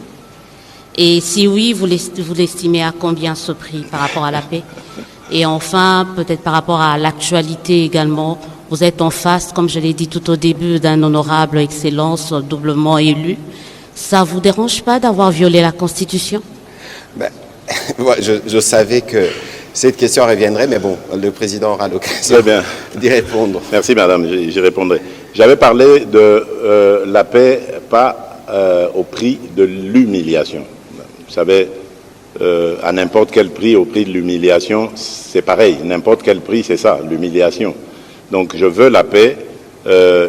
Et si oui, vous l'estimez à combien ce prix par rapport à la paix? Et enfin, peut-être par rapport à l'actualité également, vous êtes en face, comme je l'ai dit tout au début, d'un honorable excellence doublement élu. Ça vous dérange pas d'avoir violé la Constitution? Je savais que cette question reviendrait, mais bon, le président aura l'occasion d'y répondre. Merci, madame, j'y répondrai. J'avais parlé de la paix, pas au prix de l'humiliation. Vous savez, à n'importe quel prix, au prix de l'humiliation, c'est pareil. N'importe quel prix, c'est ça, l'humiliation. Donc, je veux la paix,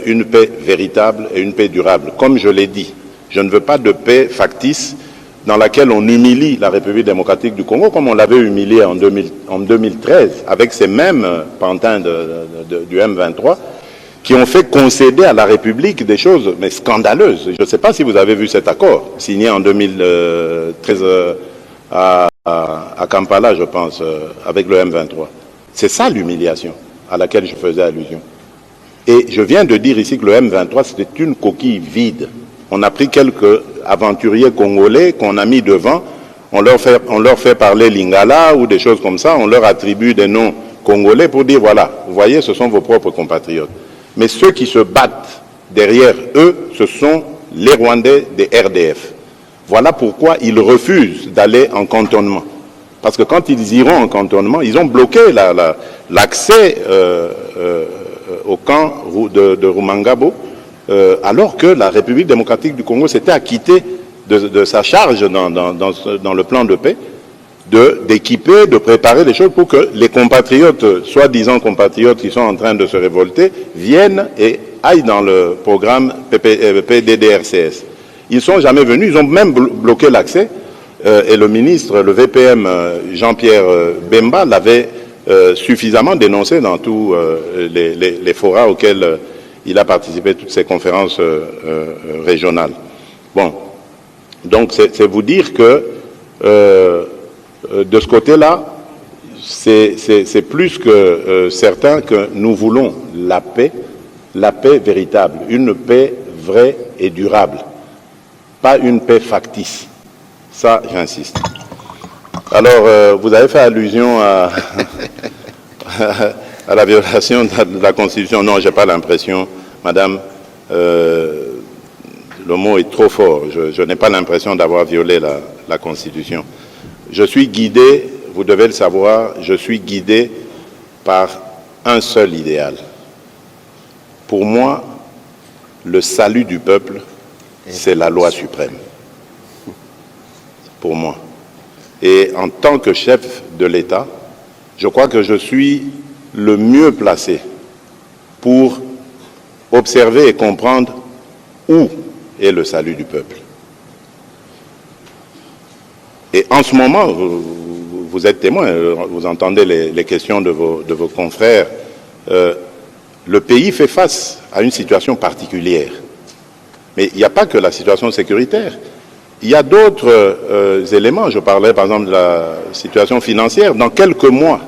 une paix véritable et une paix durable. Comme je l'ai dit, je ne veux pas de paix factice dans laquelle on humilie la République démocratique du Congo, comme on l'avait humiliée en 2013, avec ces mêmes pantins du M23, qui ont fait concéder à la République des choses mais scandaleuses. Je ne sais pas si vous avez vu cet accord, signé en 2013 à Kampala, je pense, avec le M23. C'est ça l'humiliation à laquelle je faisais allusion. Et je viens de dire ici que le M23, c'était une coquille vide. On a pris quelques aventuriers congolais qu'on a mis devant, on leur fait parler lingala ou des choses comme ça, on leur attribue des noms congolais pour dire, voilà, vous voyez, ce sont vos propres compatriotes. Mais ceux qui se battent derrière eux, ce sont les Rwandais des RDF. Voilà pourquoi ils refusent d'aller en cantonnement. Parce que quand ils iront en cantonnement, ils ont bloqué l'accès au camp de Rumangabo, alors que la République démocratique du Congo s'était acquittée de sa charge dans le plan de paix, d'équiper, de préparer des choses pour que les compatriotes, soi-disant compatriotes qui sont en train de se révolter, viennent et aillent dans le programme PDDRCS. Ils ne sont jamais venus, ils ont même bloqué l'accès, et le ministre, le VPM Jean-Pierre Bemba l'avait suffisamment dénoncé dans tous les forats auxquels il a participé, toutes ces conférences régionales. Bon, donc c'est vous dire que de ce côté-là, c'est plus que certain que nous voulons la paix véritable, une paix vraie et durable, pas une paix factice. Ça, j'insiste. Alors, vous avez fait allusion à la violation de la Constitution. Non, je n'ai pas l'impression, madame, le mot est trop fort. Je n'ai pas l'impression d'avoir violé la Constitution. Je suis guidé, vous devez le savoir, je suis guidé par un seul idéal. Pour moi, le salut du peuple, c'est la loi suprême. Pour moi. Et en tant que chef de l'État, je crois que je suis le mieux placé pour observer et comprendre où est le salut du peuple. Et en ce moment, vous êtes témoin, vous entendez les questions de vos confrères, le pays fait face à une situation particulière. Mais il n'y a pas que la situation sécuritaire. Il y a d'autres éléments. Je parlais par exemple de la situation financière. Dans quelques mois,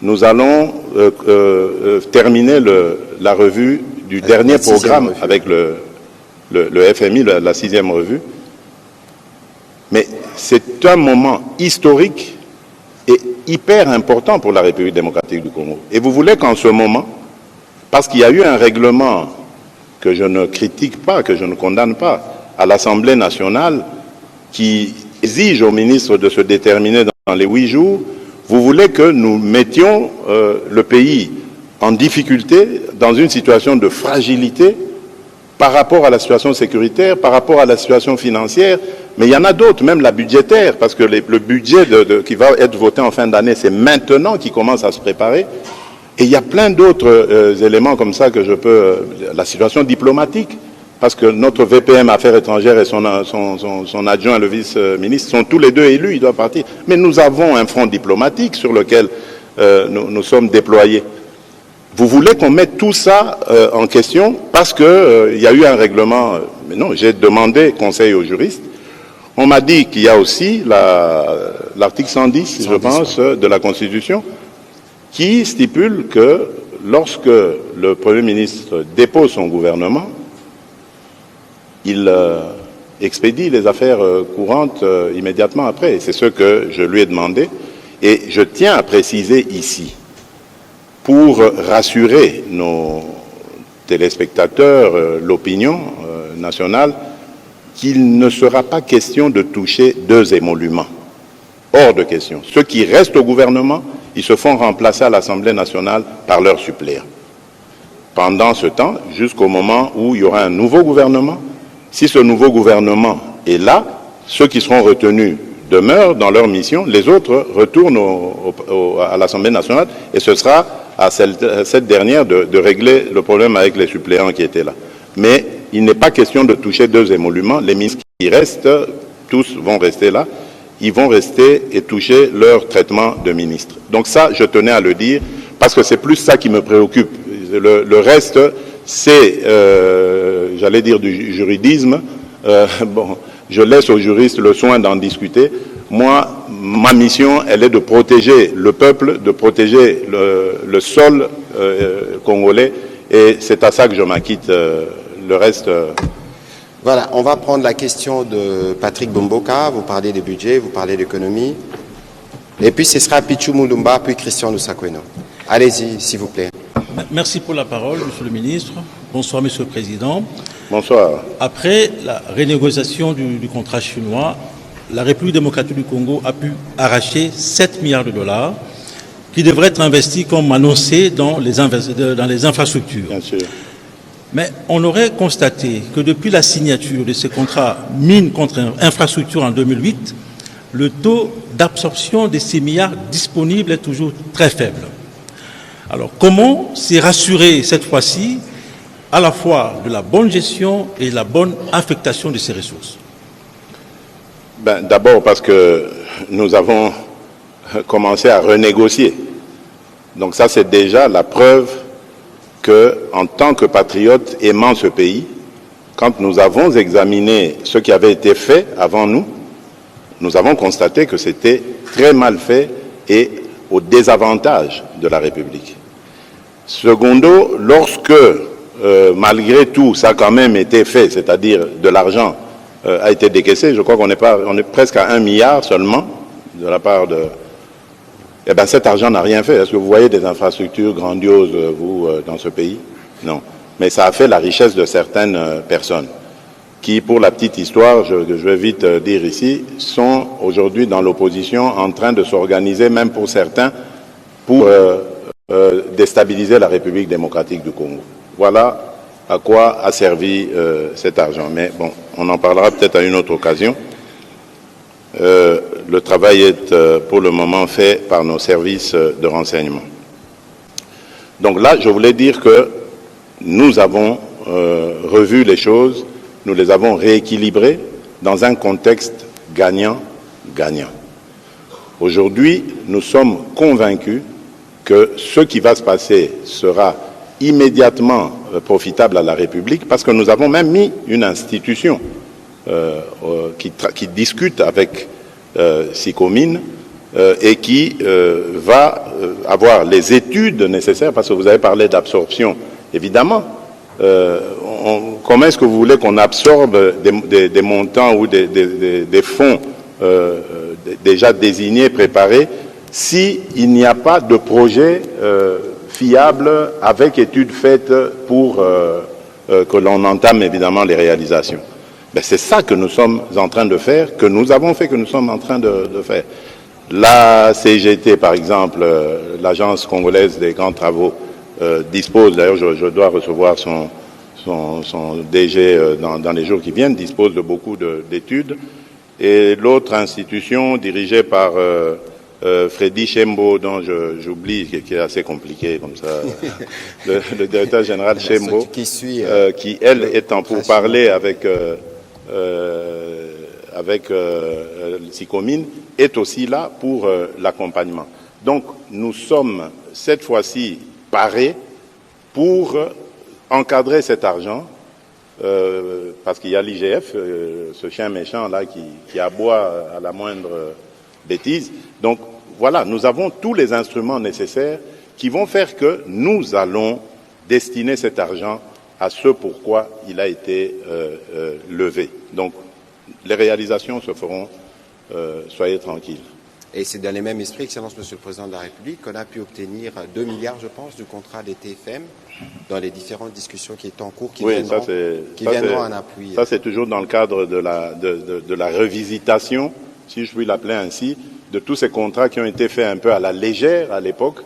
nous allons terminer la revue du dernier programme avec le FMI, la 6e revue. Mais c'est un moment historique et hyper important pour la République démocratique du Congo. Et vous voulez qu'en ce moment, parce qu'il y a eu un règlement que je ne critique pas, que je ne condamne pas, à l'Assemblée nationale, qui exige au ministre de se déterminer dans les 8 jours, vous voulez que nous mettions le pays en difficulté, dans une situation de fragilité, par rapport à la situation sécuritaire, par rapport à la situation financière, mais il y en a d'autres, même la budgétaire, parce que le budget qui va être voté en fin d'année, c'est maintenant qu'il commence à se préparer. Et il y a plein d'autres éléments comme ça que je peux... la situation diplomatique, parce que notre VPM Affaires étrangères et son adjoint, le vice-ministre, sont tous les deux élus, ils doivent partir. Mais nous avons un front diplomatique sur lequel nous sommes déployés. Vous voulez qu'on mette tout ça en question parce qu'il y a eu un règlement... mais non, j'ai demandé conseil aux juristes. On m'a dit qu'il y a aussi l'article 110, je pense, de la Constitution, qui stipule que lorsque le Premier ministre dépose son gouvernement, il expédie les affaires courantes immédiatement après. C'est ce que je lui ai demandé. Et je tiens à préciser ici, pour rassurer nos téléspectateurs, l'opinion nationale, qu'il ne sera pas question de toucher 2 émoluments. Hors de question. Ceux qui restent au gouvernement, ils se font remplacer à l'Assemblée nationale par leurs suppléants. Pendant ce temps, jusqu'au moment où il y aura un nouveau gouvernement, si ce nouveau gouvernement est là, ceux qui seront retenus demeurent dans leur mission, les autres retournent à l'Assemblée nationale et ce sera à cette dernière de régler le problème avec les suppléants qui étaient là. Mais il n'est pas question de toucher 2 émoluments. Les ministres qui restent, tous vont rester là. Ils vont rester et toucher leur traitement de ministre. Donc ça, je tenais à le dire, parce que c'est plus ça qui me préoccupe. Le reste, c'est, j'allais dire, du juridisme. Bon, je laisse aux juristes le soin d'en discuter. Moi, ma mission, elle est de protéger le peuple, de protéger le sol congolais, et c'est à ça que je m'acquitte. Le reste... Voilà, on va prendre la question de Patrick Bomboka. Vous parlez des budgets, vous parlez d'économie. Et puis ce sera Pichou Moulumba, puis Christian Lusakweno. Allez-y, s'il vous plaît. Merci pour la parole, Monsieur le Ministre. Bonsoir, Monsieur le Président. Bonsoir. Après la renégociation du contrat chinois, la République démocratique du Congo a pu arracher 7 milliards de dollars qui devraient être investis comme annoncé dans les infrastructures. Bien sûr. Mais on aurait constaté que depuis la signature de ces contrats mines contre infrastructures en 2008, le taux d'absorption de ces milliards disponibles est toujours très faible. Alors comment s'est rassuré cette fois-ci à la fois de la bonne gestion et de la bonne affectation de ces ressources? D'abord parce que nous avons commencé à renégocier. Donc ça, c'est déjà la preuve que, en tant que patriotes aimant ce pays, quand nous avons examiné ce qui avait été fait avant nous, nous avons constaté que c'était très mal fait et au désavantage de la République. Secondo, lorsque, malgré tout, ça a quand même été fait, c'est-à-dire de l'argent a été décaissé, je crois qu'on est presque à 1 milliard seulement de la part de... Eh bien, cet argent n'a rien fait. Est-ce que vous voyez des infrastructures grandioses, vous, dans ce pays? Non. Mais ça a fait la richesse de certaines personnes qui, pour la petite histoire, je vais vite dire ici, sont aujourd'hui dans l'opposition en train de s'organiser, même pour certains, pour déstabiliser la République démocratique du Congo. Voilà à quoi a servi cet argent. Mais bon, on en parlera peut-être à une autre occasion. Le travail est pour le moment fait par nos services de renseignement. Donc là, je voulais dire que nous avons revu les choses, nous les avons rééquilibrées dans un contexte gagnant-gagnant. Aujourd'hui, nous sommes convaincus que ce qui va se passer sera immédiatement profitable à la République, parce que nous avons même mis une institution qui discute avec SICOMINE et qui va avoir les études nécessaires, parce que vous avez parlé d'absorption. Évidemment, comment est-ce que vous voulez qu'on absorbe des montants ou des fonds déjà désignés, préparés, s'il n'y a pas de projet fiable avec études faites pour que l'on entame évidemment les réalisations? C'est ça que nous sommes en train de faire, que nous avons fait, que nous sommes en train de faire. La CGT, par exemple, l'Agence congolaise des grands travaux, dispose, d'ailleurs je dois recevoir son DG dans les jours qui viennent, dispose de beaucoup d'études. Et l'autre institution, dirigée par Freddy Chembo, dont j'oublie, qui est assez compliqué comme ça, le directeur général Chembo, qui elle est en pourparlers avec SICOMINE, est aussi là pour l'accompagnement. Donc nous sommes cette fois-ci parés pour encadrer cet argent parce qu'il y a l'IGF, ce chien méchant là qui aboie à la moindre bêtise. Donc voilà, nous avons tous les instruments nécessaires qui vont faire que nous allons destiner cet argent à ce pourquoi il a été levé. Donc les réalisations se feront, soyez tranquilles. Et c'est dans les mêmes esprits, Excellence Monsieur le Président de la République, qu'on a pu obtenir 2 milliards, je pense, du contrat des TFM dans les différentes discussions qui étaient en cours, qui viendront en appui. Ça, c'est toujours dans le cadre de la revisitation, si je puis l'appeler ainsi, de tous ces contrats qui ont été faits un peu à la légère à l'époque,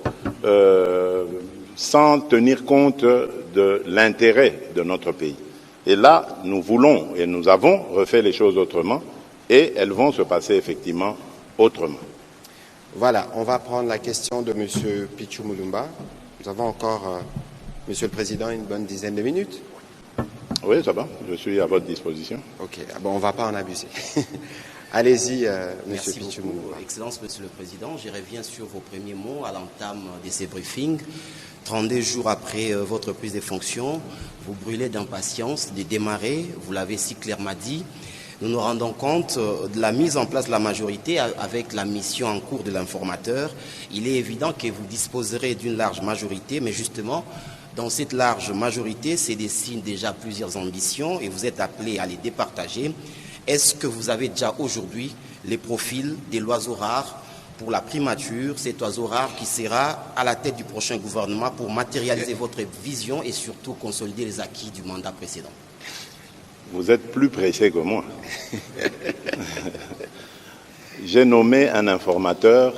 sans tenir compte de l'intérêt de notre pays. Et là, nous voulons et nous avons refait les choses autrement, et elles vont se passer effectivement autrement. Voilà, on va prendre la question de M. Pichu Mulumba. Nous avons encore, Monsieur le Président, une bonne dizaine de minutes. Oui, ça va, je suis à votre disposition. Ok, bon, on ne va pas en abuser. Allez-y, Monsieur Pichu beaucoup, Mulumba. Excellence, Monsieur le Président, je reviens sur vos premiers mots à l'entame de ces briefings. 32 jours après votre prise de fonction, vous brûlez d'impatience de démarrer, vous l'avez si clairement dit. Nous nous rendons compte de la mise en place de la majorité avec la mission en cours de l'informateur. Il est évident que vous disposerez d'une large majorité, mais justement, dans cette large majorité, se dessinent déjà plusieurs ambitions et vous êtes appelés à les départager. Est-ce que vous avez déjà aujourd'hui les profils de l'oiseau rare pour la primature, cet oiseau rare qui sera à la tête du prochain gouvernement pour matérialiser votre vision et surtout consolider les acquis du mandat précédent? Vous êtes plus pressé que moi. J'ai nommé un informateur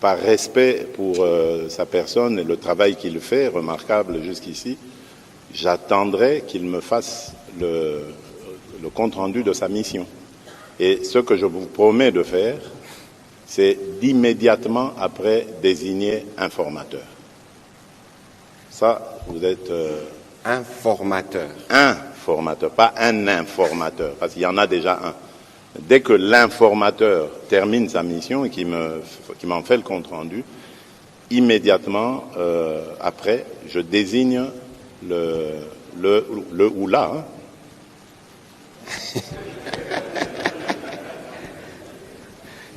par respect pour sa personne et le travail qu'il fait, remarquable jusqu'ici. J'attendrai qu'il me fasse le compte-rendu de sa mission. Et ce que je vous promets de faire, c'est d'immédiatement après désigner informateur. Ça, vous êtes... Informateur. Informateur, pas un informateur, parce qu'il y en a déjà un. Dès que l'informateur termine sa mission et qu'il m'en fait le compte-rendu, immédiatement après, je désigne le ou la.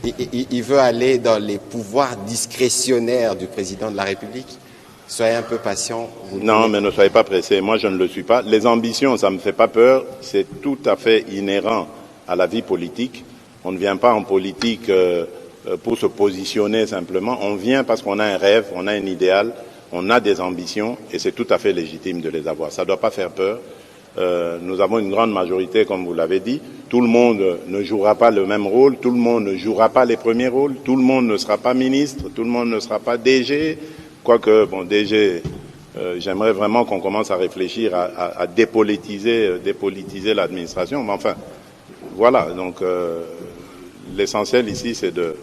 Il veut aller dans les pouvoirs discrétionnaires du président de la République. Soyez un peu patient. Non, mais ne soyez pas pressés. Moi, je ne le suis pas. Les ambitions, ça ne me fait pas peur. C'est tout à fait inhérent à la vie politique. On ne vient pas en politique pour se positionner simplement. On vient parce qu'on a un rêve, on a un idéal, on a des ambitions et c'est tout à fait légitime de les avoir. Ça ne doit pas faire peur. Nous avons une grande majorité, comme vous l'avez dit. Tout le monde ne jouera pas le même rôle. Tout le monde ne jouera pas les premiers rôles. Tout le monde ne sera pas ministre. Tout le monde ne sera pas DG. Quoique, bon, DG, j'aimerais vraiment qu'on commence à réfléchir à dépolitiser l'administration. Mais enfin, voilà. Donc, l'essentiel ici, c'est de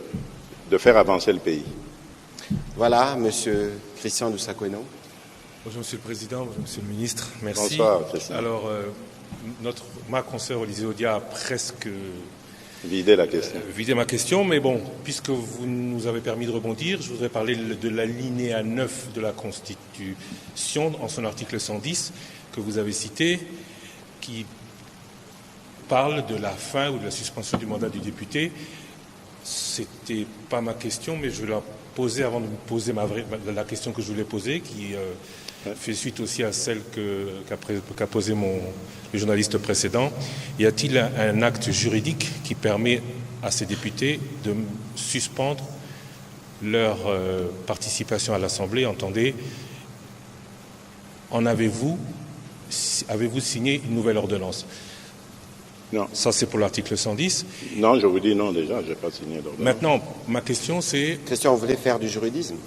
faire avancer le pays. Voilà, Monsieur Christian Dousakweno. Bonjour Monsieur le Président, bonjour Monsieur le Ministre, merci. Bonsoir, Christian. Alors, ma consoeur Olysée Odia a presque Vider la question. Vider ma question, mais bon, puisque vous nous avez permis de rebondir, je voudrais parler de l'alinéa 9 de la Constitution, en son article 110, que vous avez cité, qui parle de la fin ou de la suspension du mandat du député. C'était pas ma question, mais je vais la poser avant de me poser la question que je voulais poser, qui fait suite aussi à celle qu'a posée le journaliste précédent. Y a-t-il un acte juridique qui permet à ces députés de suspendre leur participation à l'Assemblée? Entendez, avez-vous signé une nouvelle ordonnance? Non. Ça, c'est pour l'article 110. Non, je vous dis non déjà, je n'ai pas signé d'ordonnance. Maintenant, ma question, c'est... Christian, vous voulez faire du juridisme?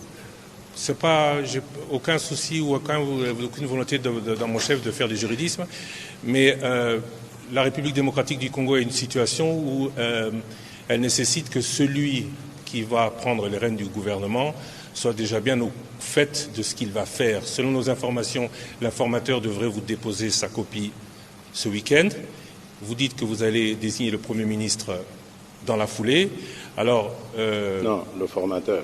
C'est pas, j'ai aucun souci ou aucune volonté dans mon chef de faire du juridisme, mais la République démocratique du Congo est une situation où elle nécessite que celui qui va prendre les rênes du gouvernement soit déjà bien au fait de ce qu'il va faire. Selon nos informations, l'informateur devrait vous déposer sa copie ce week-end. Vous dites que vous allez désigner le Premier ministre dans la foulée. Alors, non, le formateur.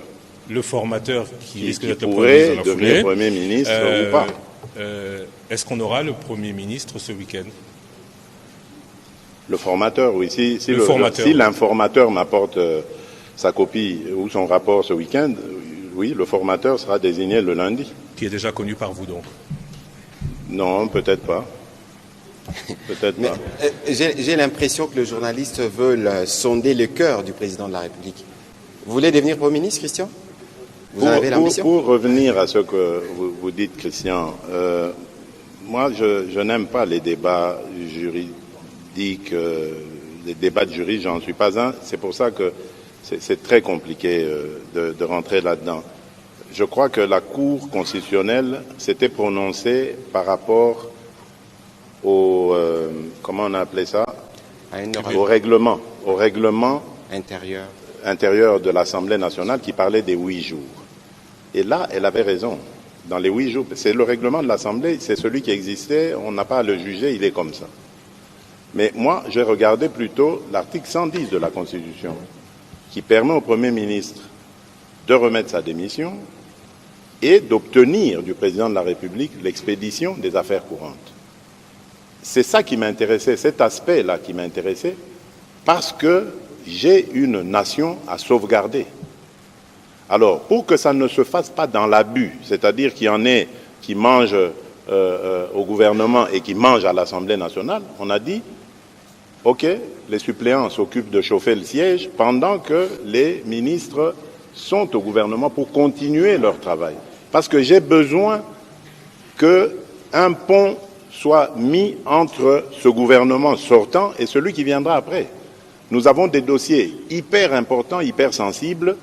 Le formateur qui risque d'être pourrait devenir Premier ministre ou pas. Est-ce qu'on aura le Premier ministre ce week-end? Le formateur, oui. Si formateur. Si l'informateur m'apporte sa copie ou son rapport ce week-end, oui, le formateur sera désigné le lundi. Qui est déjà connu par vous, donc? Non, peut-être pas. Peut-être pas. J'ai l'impression que le journaliste veut sonder le cœur du président de la République. Vous voulez devenir Premier ministre, Christian? Vous en avez l'ambition? Pour revenir à ce que vous dites, Christian, moi, je n'aime pas les débats juridiques, les débats de juristes, j'en suis pas un. C'est pour ça que c'est très compliqué de rentrer là-dedans. Je crois que la Cour constitutionnelle s'était prononcée par rapport au comment on a appelé ça? Au règlement intérieur de l'Assemblée nationale qui parlait des 8 jours. Et là, elle avait raison. Dans les 8 jours, c'est le règlement de l'Assemblée, c'est celui qui existait, on n'a pas à le juger, il est comme ça. Mais moi, j'ai regardé plutôt l'article 110 de la Constitution, qui permet au Premier ministre de remettre sa démission et d'obtenir du Président de la République l'expédition des affaires courantes. C'est ça qui m'intéressait, cet aspect-là qui m'intéressait, parce que j'ai une nation à sauvegarder. Alors, pour que ça ne se fasse pas dans l'abus, c'est-à-dire qu'il y en ait qui mangent au gouvernement et qui mangent à l'Assemblée nationale, on a dit, OK, les suppléants s'occupent de chauffer le siège pendant que les ministres sont au gouvernement pour continuer leur travail. Parce que j'ai besoin qu'un pont soit mis entre ce gouvernement sortant et celui qui viendra après. Nous avons des dossiers hyper importants, hyper sensibles,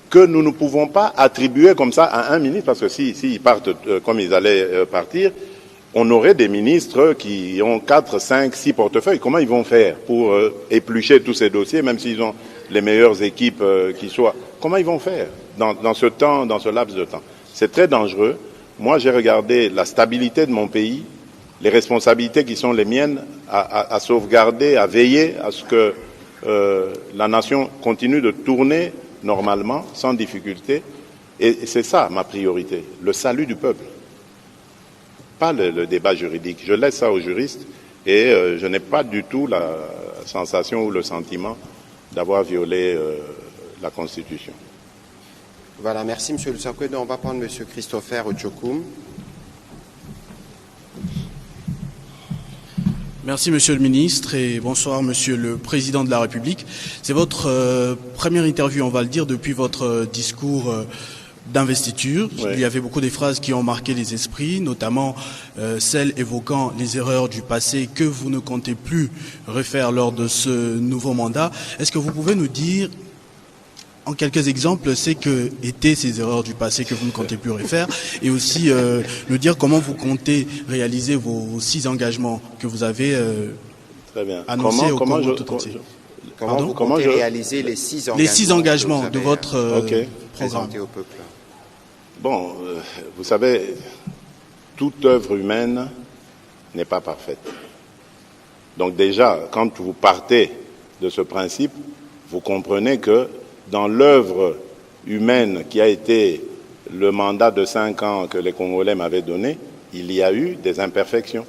que nous ne pouvons pas attribuer comme ça à un ministre, parce que s'ils partent comme ils allaient partir, on aurait des ministres qui ont 4, 5, 6 portefeuilles. Comment ils vont faire pour éplucher tous ces dossiers, même s'ils ont les meilleures équipes qui soient? Comment ils vont faire dans ce temps, dans ce laps de temps? C'est très dangereux. Moi, j'ai regardé la stabilité de mon pays, les responsabilités qui sont les miennes à sauvegarder, à veiller à ce que la nation continue de tourner normalement, sans difficulté. Et c'est ça ma priorité, le salut du peuple. Pas le débat juridique. Je laisse ça aux juristes et je n'ai pas du tout la sensation ou le sentiment d'avoir violé la Constitution. Voilà, merci M. Lusakwedo. On va prendre M. Christopher Ochokoum. Merci Monsieur le Ministre et bonsoir Monsieur le Président de la République. C'est votre première interview, on va le dire, depuis votre discours d'investiture. Ouais. Il y avait beaucoup de phrases qui ont marqué les esprits, notamment celles évoquant les erreurs du passé que vous ne comptez plus refaire lors de ce nouveau mandat. Est-ce que vous pouvez nous dire en quelques exemples, c'est que étaient ces erreurs du passé que vous ne comptez plus refaire, et aussi nous dire comment vous comptez réaliser vos 6 engagements que vous avez annoncés au Congo tout entier. Comment vous comptez réaliser les 6 engagements, les 6 engagements de votre programme au peuple? Bon, vous savez, toute œuvre humaine n'est pas parfaite. Donc déjà, quand vous partez de ce principe, vous comprenez que dans l'œuvre humaine qui a été le mandat de 5 ans que les Congolais m'avaient donné, il y a eu des imperfections.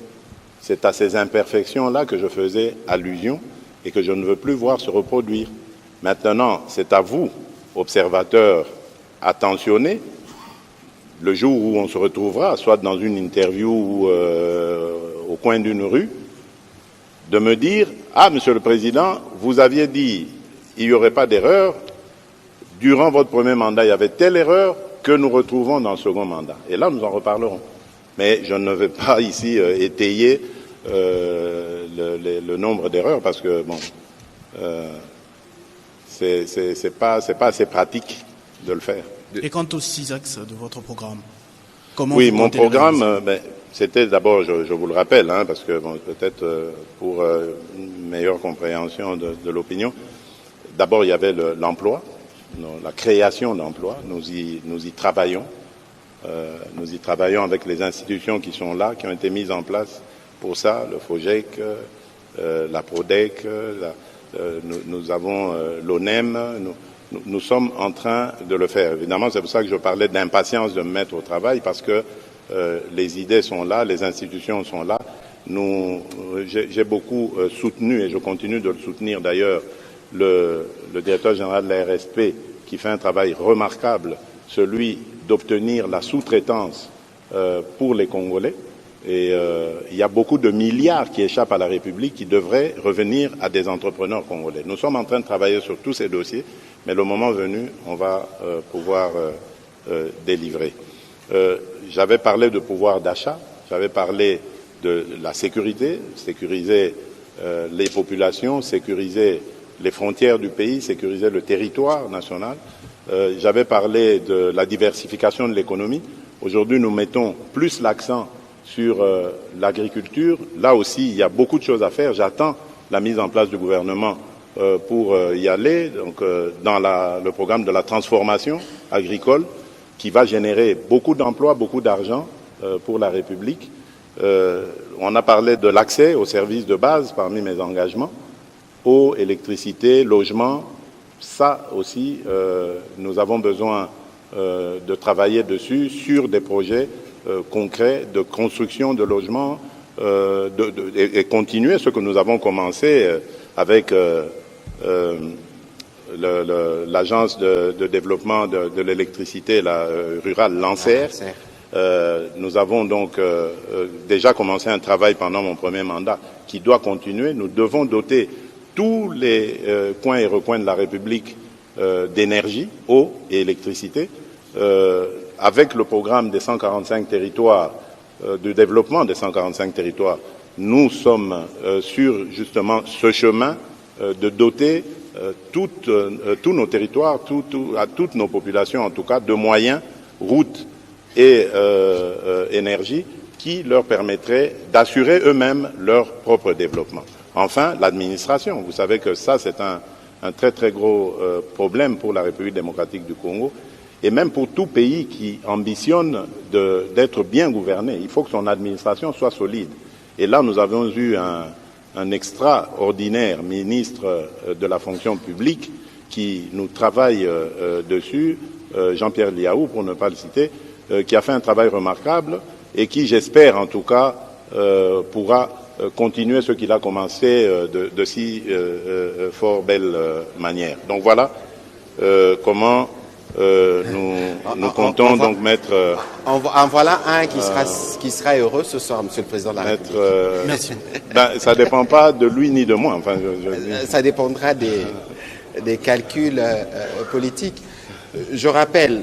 C'est à ces imperfections-là que je faisais allusion et que je ne veux plus voir se reproduire. Maintenant, c'est à vous, observateurs attentionnés, le jour où on se retrouvera, soit dans une interview ou au coin d'une rue, de me dire « Ah, Monsieur le Président, vous aviez dit il n'y aurait pas d'erreur. Durant votre premier mandat, il y avait telle erreur que nous retrouvons dans le second mandat. » Et là, nous en reparlerons. Mais je ne vais pas ici étayer le nombre d'erreurs parce que, bon, c'est pas assez pratique de le faire. Et quant aux 6 axes de votre programme, comment Oui, vous mon comptez programme, c'était d'abord, je vous le rappelle, parce que bon, peut-être pour une meilleure compréhension de l'opinion, d'abord il y avait l'emploi, la création d'emplois. Nous y travaillons. Nous y travaillons avec les institutions qui sont là, qui ont été mises en place pour ça, le FOGEC, la PRODEC, nous avons l'ONEM. Nous sommes en train de le faire. Évidemment, c'est pour ça que je parlais d'impatience de me mettre au travail, parce que les idées sont là, les institutions sont là. J'ai beaucoup soutenu, et je continue de le soutenir d'ailleurs, le directeur général de la RSP, qui fait un travail remarquable, celui d'obtenir la sous-traitance pour les Congolais. Et il y a beaucoup de milliards qui échappent à la République qui devraient revenir à des entrepreneurs congolais. Nous sommes en train de travailler sur tous ces dossiers, mais le moment venu, on va pouvoir délivrer. J'avais parlé de pouvoir d'achat, j'avais parlé de la sécurité, sécuriser les populations, sécuriser les frontières du pays, sécuriser le territoire national. J'avais parlé de la diversification de l'économie. Aujourd'hui, nous mettons plus l'accent sur l'agriculture. Là aussi, il y a beaucoup de choses à faire. J'attends la mise en place du gouvernement pour y aller, donc dans le programme de la transformation agricole qui va générer beaucoup d'emplois, beaucoup d'argent pour la République. On a parlé de l'accès aux services de base parmi mes engagements, eau, électricité, logement. Ça aussi, nous avons besoin de travailler dessus sur des projets concrets de construction de logements et continuer ce que nous avons commencé avec l'agence de développement de l'électricité rurale, l'ANSER. Nous avons donc déjà commencé un travail pendant mon premier mandat qui doit continuer. Nous devons doter tous les coins et recoins de la République d'énergie, eau et électricité. Avec le programme des 145 territoires, du développement des 145 territoires, nous sommes sur justement ce chemin de doter tous nos territoires, à toutes nos populations en tout cas, de moyens, routes et énergie qui leur permettraient d'assurer eux-mêmes leur propre développement. Enfin, l'administration. Vous savez que ça, c'est un très très gros problème pour la République démocratique du Congo. Et même pour tout pays qui ambitionne d'être bien gouverné, il faut que son administration soit solide. Et là, nous avons eu un extraordinaire ministre de la fonction publique qui nous travaille dessus, Jean-Pierre Liaou, pour ne pas le citer, qui a fait un travail remarquable et qui, j'espère en tout cas, pourra continuer ce qu'il a commencé de si fort belle manière. Donc voilà comment nous comptons donc mettre... En voilà un qui sera heureux ce soir, Monsieur le Président de la République. Merci. Ça ne dépend pas de lui ni de moi. Enfin, ça dépendra des calculs politiques. Je rappelle,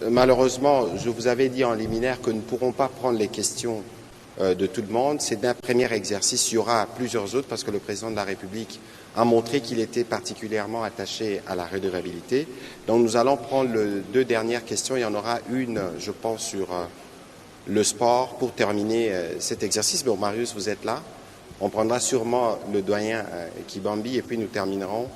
malheureusement, je vous avais dit en liminaire que nous ne pourrons pas prendre les questions de tout le monde. C'est un premier exercice. Il y aura plusieurs autres parce que le Président de la République a montré qu'il était particulièrement attaché à la redevabilité. Donc nous allons prendre les deux dernières questions. Il y en aura une, je pense, sur le sport pour terminer cet exercice. Bon, Marius, vous êtes là. On prendra sûrement le doyen Kibambi et puis nous terminerons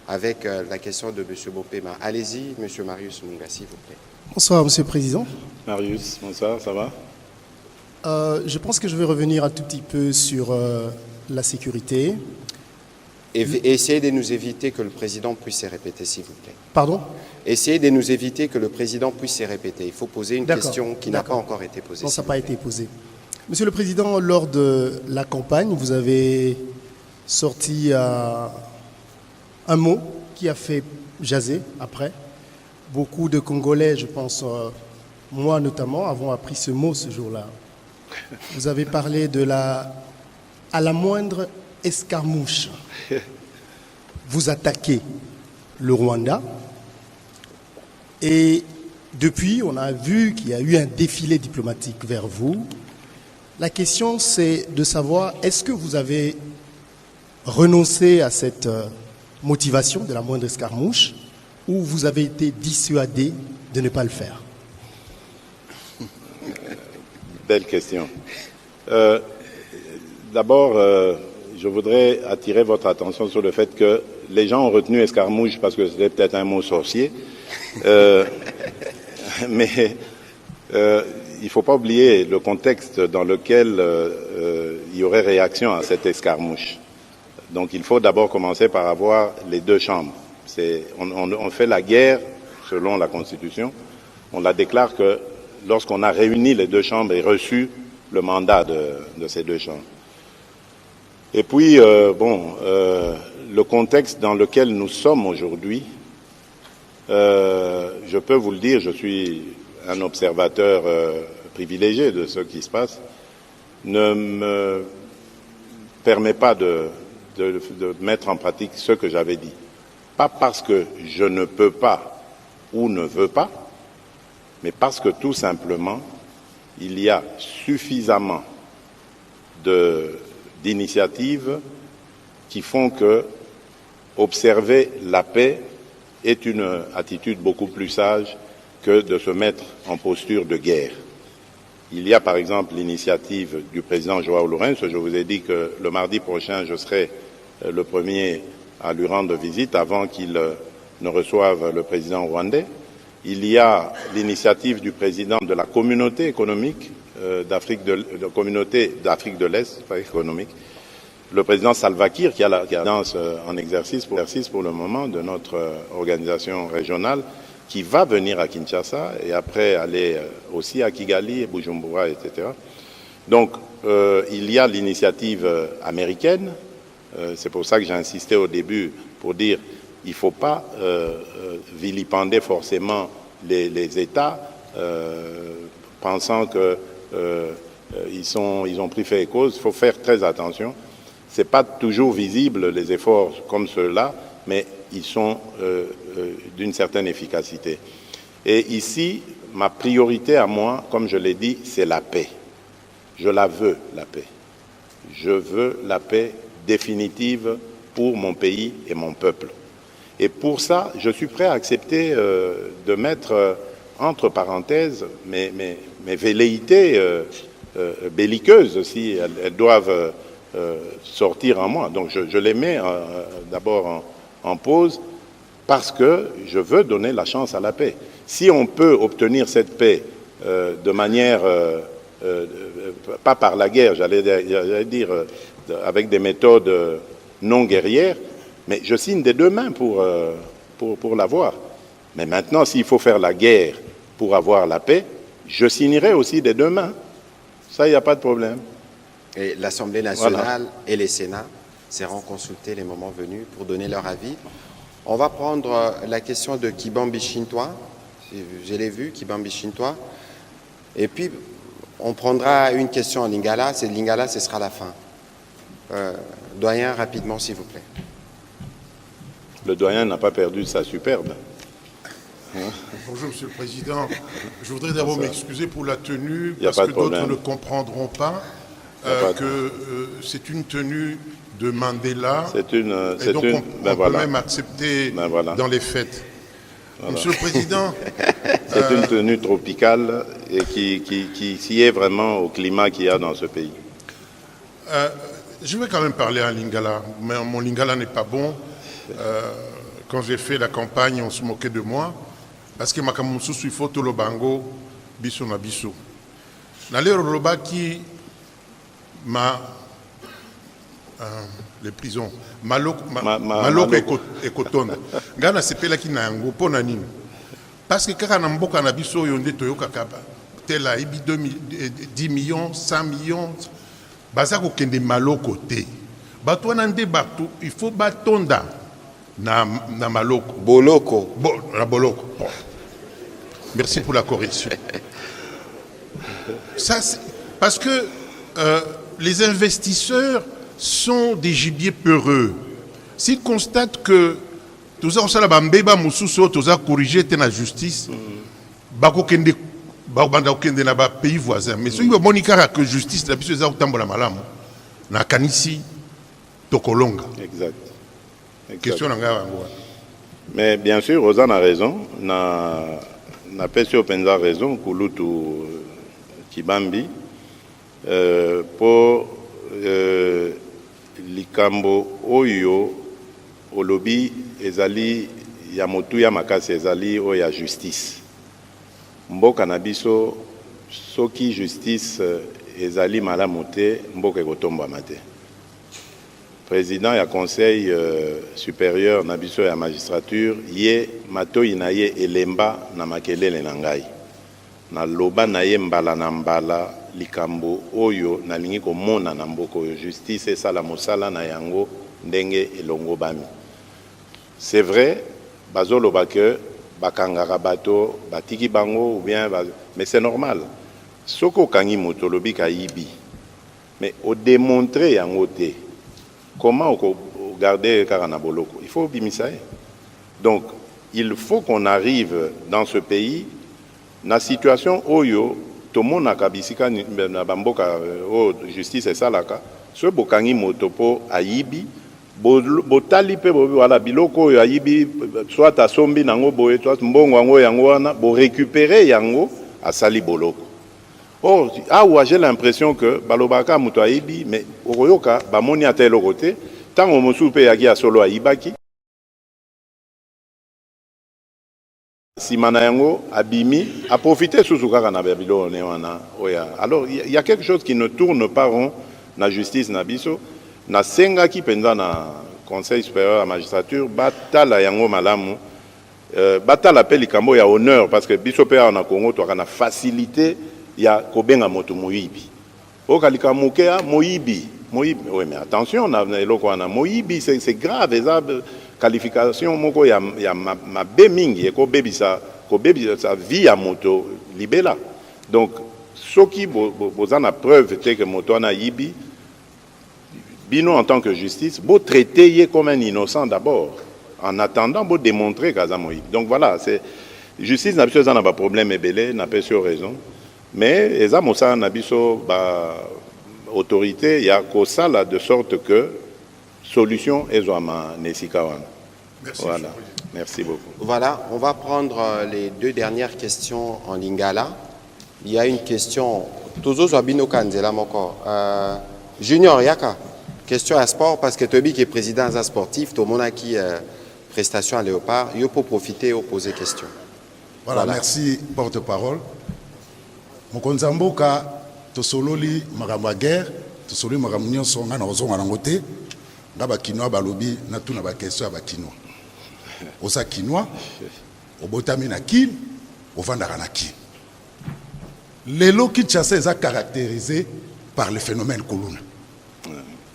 avec la question de M. Bopema. Allez-y, M. Marius Munga, s'il vous plaît. Bonsoir, Monsieur le Président. Marius, bonsoir, ça va? Je pense que je vais revenir un tout petit peu sur la sécurité. Et essayez de nous éviter que le Président puisse se répéter, s'il vous plaît. Pardon? Essayez de nous éviter que le Président puisse se répéter. Il faut poser une question qui n'a pas encore été posée. Non, ça n'a pas été posé. Monsieur le Président, lors de la campagne, vous avez sorti un mot qui a fait jaser après. Beaucoup de Congolais, je pense, moi notamment, avons appris ce mot ce jour-là. Vous avez parlé à la moindre escarmouche. Vous attaquez le Rwanda et depuis, on a vu qu'il y a eu un défilé diplomatique vers vous. La question, c'est de savoir, est-ce que vous avez renoncé à cette motivation de la moindre escarmouche ou vous avez été dissuadé de ne pas le faire? Belle question. D'abord, je voudrais attirer votre attention sur le fait que les gens ont retenu escarmouche parce que c'était peut-être un mot sorcier. Mais il ne faut pas oublier le contexte dans lequel il y aurait réaction à cette escarmouche. Donc il faut d'abord commencer par avoir les deux chambres. On fait la guerre selon la Constitution. On la déclare que lorsqu'on a réuni les deux chambres et reçu le mandat de ces deux chambres. Et puis, le contexte dans lequel nous sommes aujourd'hui, je peux vous le dire, je suis un observateur privilégié de ce qui se passe, ne me permet pas de mettre en pratique ce que j'avais dit. Pas parce que je ne peux pas ou ne veux pas, mais parce que tout simplement, il y a suffisamment d'initiatives qui font que observer la paix est une attitude beaucoup plus sage que de se mettre en posture de guerre. Il y a par exemple l'initiative du président João Lourenço. Je vous ai dit que le mardi prochain, je serai le premier à lui rendre visite avant qu'il ne reçoive le président rwandais. Il y a l'initiative du président de la communauté économique communauté d'Afrique de l'Est, pas économique, le président Salva Kiir, qui a la présidence en exercice pour le moment de notre organisation régionale, qui va venir à Kinshasa et après aller aussi à Kigali, Bujumbura, etc. Donc, il y a l'initiative américaine. C'est pour ça que j'ai insisté au début pour dire il ne faut pas vilipender forcément les États pensant qu'ils ont pris fait et cause. Il faut faire très attention. Ce n'est pas toujours visible, les efforts comme ceux-là, mais ils sont d'une certaine efficacité. Et ici, ma priorité à moi, comme je l'ai dit, c'est la paix. Je la veux, la paix. Je veux la paix définitive pour mon pays et mon peuple. Et pour ça, je suis prêt à accepter de mettre entre parenthèses mes velléités belliqueuses, si elles doivent sortir en moi. Donc je les mets d'abord en pause parce que je veux donner la chance à la paix. Si on peut obtenir cette paix de manière, pas par la guerre, j'allais dire, avec des méthodes non guerrières, mais je signe des deux mains pour l'avoir. Mais maintenant, s'il faut faire la guerre pour avoir la paix, je signerai aussi des deux mains. Ça, il n'y a pas de problème. Et l'Assemblée nationale et les Sénats seront consultés les moments venus pour donner leur avis. On va prendre la question de Kibambi Chintwa. Je l'ai vu, Kibambi Chintwa. Et puis, on prendra une question en lingala. C'est lingala, ce sera la fin. Doyen, rapidement, s'il vous plaît. Le doyen n'a pas perdu sa superbe. Bonjour, Monsieur le Président. Je voudrais d'abord m'excuser pour la tenue, parce que d'autres ne comprendront pas que c'est une tenue de Mandela. Et donc, on peut même accepter dans les fêtes. Voilà. Monsieur le Président... c'est une tenue tropicale et qui sied vraiment au climat qu'il y a dans ce pays. Je vais quand même parler en lingala, mais mon lingala n'est pas bon. Quand j'ai fait la campagne, on se moquait de moi. Parce que makamusu il faut tout le bango, biso na biso. Na lero loba qui les prisons, maloko ekotonda. Ngana sepela ki na yango pona nini. Parce que kaka na mboka na biso yonde toyoka kaba. Tela ibi 10 millions, 100 millions. Baza ko kende maloko te. Bato wana nde bato, il faut batonda na maloko. Boloko. Na boloko. Bon. Merci pour la correction. Ça, parce que les investisseurs sont des gibiers peureux. S'ils constatent que tout ça, on s'est bambeba mususo, tout ça corrigé dans la justice, bako kende na ba pays voisin. Mais ceux qui ont monika que justice, la biso za utambola malamu, na kanisi tokolonga. Exact. Question nanga. Mais bien sûr, Rosanne a raison. Na pesi openza raison kulutu Kibambi pour likambo oyo olobi ezali ya motuya makasi ezali o ya justice. Mboka na biso soki justice ezali malamu te mboka ekotombama te. Président ya conseil supérieur na biso ya magistrature ye matoi na ye elemba na makelele na ngai. na loba na ye mbala na mbala likambo oyo nalingi komona na mboka oyo justice esala mosala na yango ndenge elongo bami. C'est vrai, bazoloba que bakangaka bato batiki bango ou bien mais c'est normal. Soko kangi moto lobi ka yibi. Mais au démontrer yango te. Comment on garder karana boloko? Il faut bimisa. Donc il faut qu'on arrive dans ce pays na situation oyo to mona kabisika na bamboka o justice esalaka so bokangi moto po ayibi botali pe wala biloko oyo ayibi soit asombi nango boye soit mbongo yango yango wana bo récupérer yango asali boloko. Or awa j'ai l'impression que balobaka moto ayibi mais okoyoka bamoni ata eloko te tango mosusu pe yaki asolo ayibaki Simana yango abimi a profité sous kaka na Babylone wana oya. Alors il y a quelque chose qui ne tourne pas rond na justice na biso na senga ki penza na conseil supérieur à la magistrature batala yango malamu batala pe likambo ya honneur parce que biso pe na Congo to kana facilité ya kobenga moto moyibi o kalika mukea moyibi oui mais attention na eloko wana moyibi c'est grave ça qualification moko ya ma bemingi eko bebisa sa vie à moto libela. Donc ce qui bozana preuve c'est que moto na yibi bino en tant que justice beau traiter yé comme un innocent d'abord en attendant beau démontrer kaza moyibi. Donc voilà, c'est justice n'a pas problème ebele n'a pas sur raison mais eza mosa na biso ba autorité ya ko sala de sorte que solution ezwama nesika wana. Merci. Voilà. Merci beaucoup. Voilà, on va prendre les deux dernières questions en lingala. Il y a une question toujours Zwabino Kanzela moko. Junior Yaka, question à sport parce que Tobi qui est président d'un sportif, tout le monde a qui prestation à Léopard, il peut profiter et poser question. Voilà, merci porte-parole. Mokonzamboka tosololi magamba guerre, tosololi magamba nyonso nga na ozonga nangote. Ngaba kinwa balobi na tuna ba question ba kinwa. Osa kinwa obotami na kin ovandaka na kin. Lelo Kinshasa est caractérisé par le phénomène Kuluna.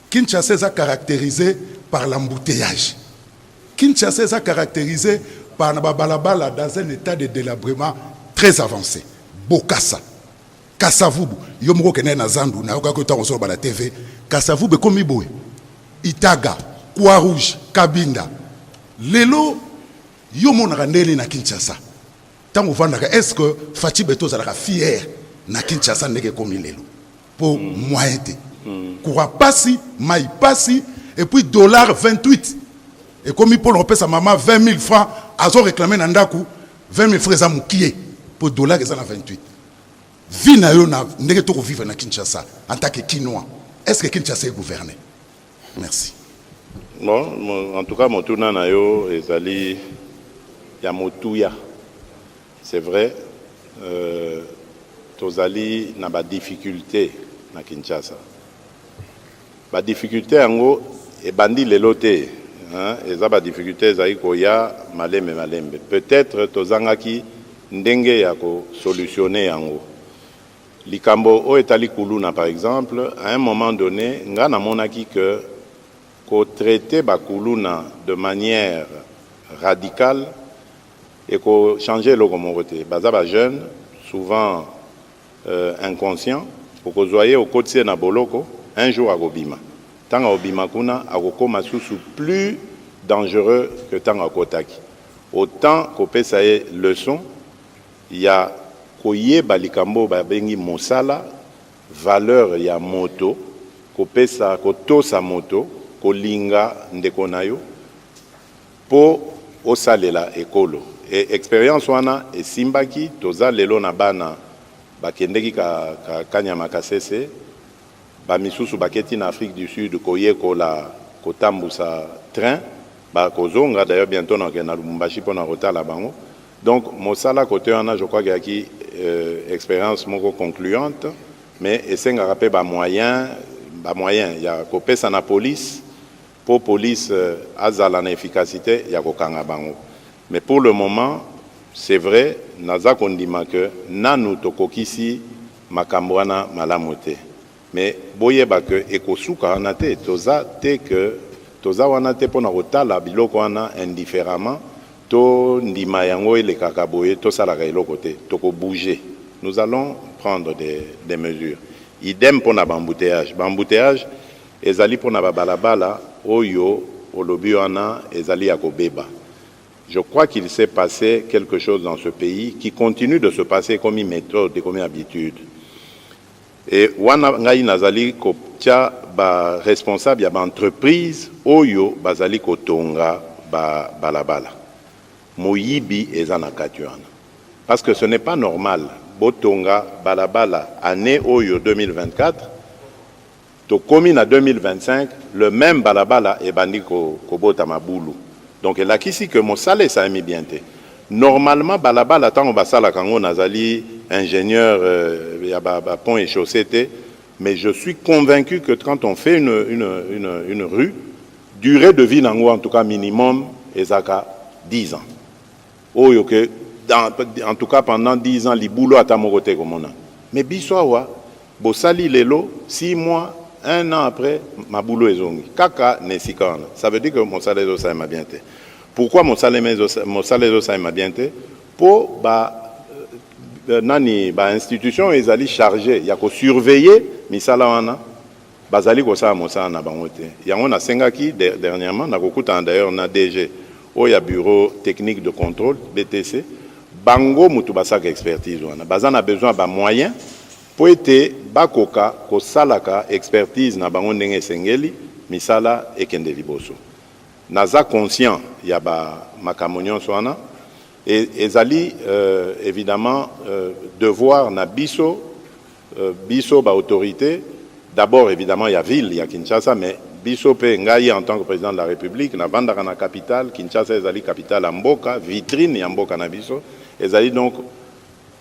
Kinshasa est caractérisé par l'embouteillage. Kinshasa est caractérisé par Nababalabala dans un état de délabrement très avancé. Bokassa, Kassavubu, Yomoko Kene na Zandu, na Okakota on sort la TV, Kassavubu comme Boé, Itaga, Croix-Rouge, Kabinda. Lelo, Yomon Raneli na Kinshasa. Tant est-ce que Fatih Beto sera fier na Kinshasa n'est comme Lelo pour moyen te. Koura passi, maï passi, et puis $28. Et comme il peut repérer sa maman 20 000 francs, ils ont réclamé Nandaku 20 000 francs à Moukié pour $28. Vie na yo na n'est que vivre na Kinshasa en tant que Kinois. Est-ce que Kinshasa est gouverné? Merci. Bon, en tout cas, mon tournant na yo ezali ya motuya. C'est vrai, tozali na ba difficulté na Kinshasa. Ba difficulté yango e bandi lelote, hein, eza ba difficulté zai koya malembe. Peut-être tozangaki ndenge ya ko solutionner yango. Likambo o etali kuluna par exemple, à un moment donné, nga na monaki que ko traiter ba kuluna de manière radicale et qu'on changer le communauté. Bazaba jeune, souvent inconscient, pour que vous voyez au côté na boloko, un jour à Gobima. Tant à Obima kuna, à Gokoma sous plus dangereux que tant à Kotaki. Autant qu'on peut ça leçon, il y a koye balikambo babengi mosala, valeur ya moto, qu'on peut ça, koto sa moto, kolinga ndekonayo, pour osalela ekolo. Et expérience wana et simbaki toza lelo na bana bakendeki ka kanyama kasese ba misusu baketi na Afrique du Sud koye kola kotambusa train ba kozonga d'ailleurs bientôt na Lubumbashi pona rotala bango. Donc mosala côté wana je crois qu'il y a expérience moko concluante mais esenga rappel ba moyen il y a kopesa na police pour police azala na efficacité ya kokanga bango. Mais pour le moment, c'est vrai, naza kondima ke nanu tokokisi makambo wana malamu te. Mais boyeba ke ekosuka wana te, toza wana te pona kotala biloko wana indifféremment, to ndima yango elekaka boye to salaka eloko te, toko bouger. Nous allons prendre des mesures. Idem pona bambouteillage. Bambouteillage ezali pona balabala oyo olobi wana ezali ya kobeba. Je crois qu'il s'est passé quelque chose dans ce pays qui continue de se passer comme une méthode et comme une habitude. Et wana ngai nazali ko tia ba responsable ya ba entreprise oyo bazali ko tonga ba balabala. Moyibi ezana katuana. Parce que ce n'est pas normal. Botonga balabala année oyo 2024 to commune à 2025 le même balabala e bandi ko bota mabulu. Donc là ici que mon salaire ça mis bien té. Normalement balabala tant basala kango nazali ingénieur ya ba pont et chaussée, mais je suis convaincu que quand on fait une rue, durée de vie nango en tout cas minimum ezaka 10 ans. Oyo que en tout cas pendant 10 ans li boulot atamorote comme on a. Mais biswawa bosali lelo 6 mois 1 an après ma boulot ezongi. Kaka nesikana. Ça veut dire que mon salaire ça m'a bien té. Pourquoi mon salaire ça m'a bien té? Pour nani ba institution ezali chargé ya ko surveiller misala wana bazali ko sa mosala na bango te. Yango na sengaki dernièrement na kokuta d'ailleurs na DG o ya bureau technique de contrôle BTC bango mutu basaka expertise wana bazana besoin ba moyens po ete bakoka ko salaka expertise na bango ndenge sengeli misala ekende liboso. Naza conscient ya ba makamonyon swana. Et ezali évidemment devoir na biso ba autorité. D'abord évidemment il y a ville, il y a Kinshasa, mais biso pe ngai en tant que président de la République na vandaka na capitale Kinshasa ezali capitale mboka, vitrine ya mboka na biso. Ezali donc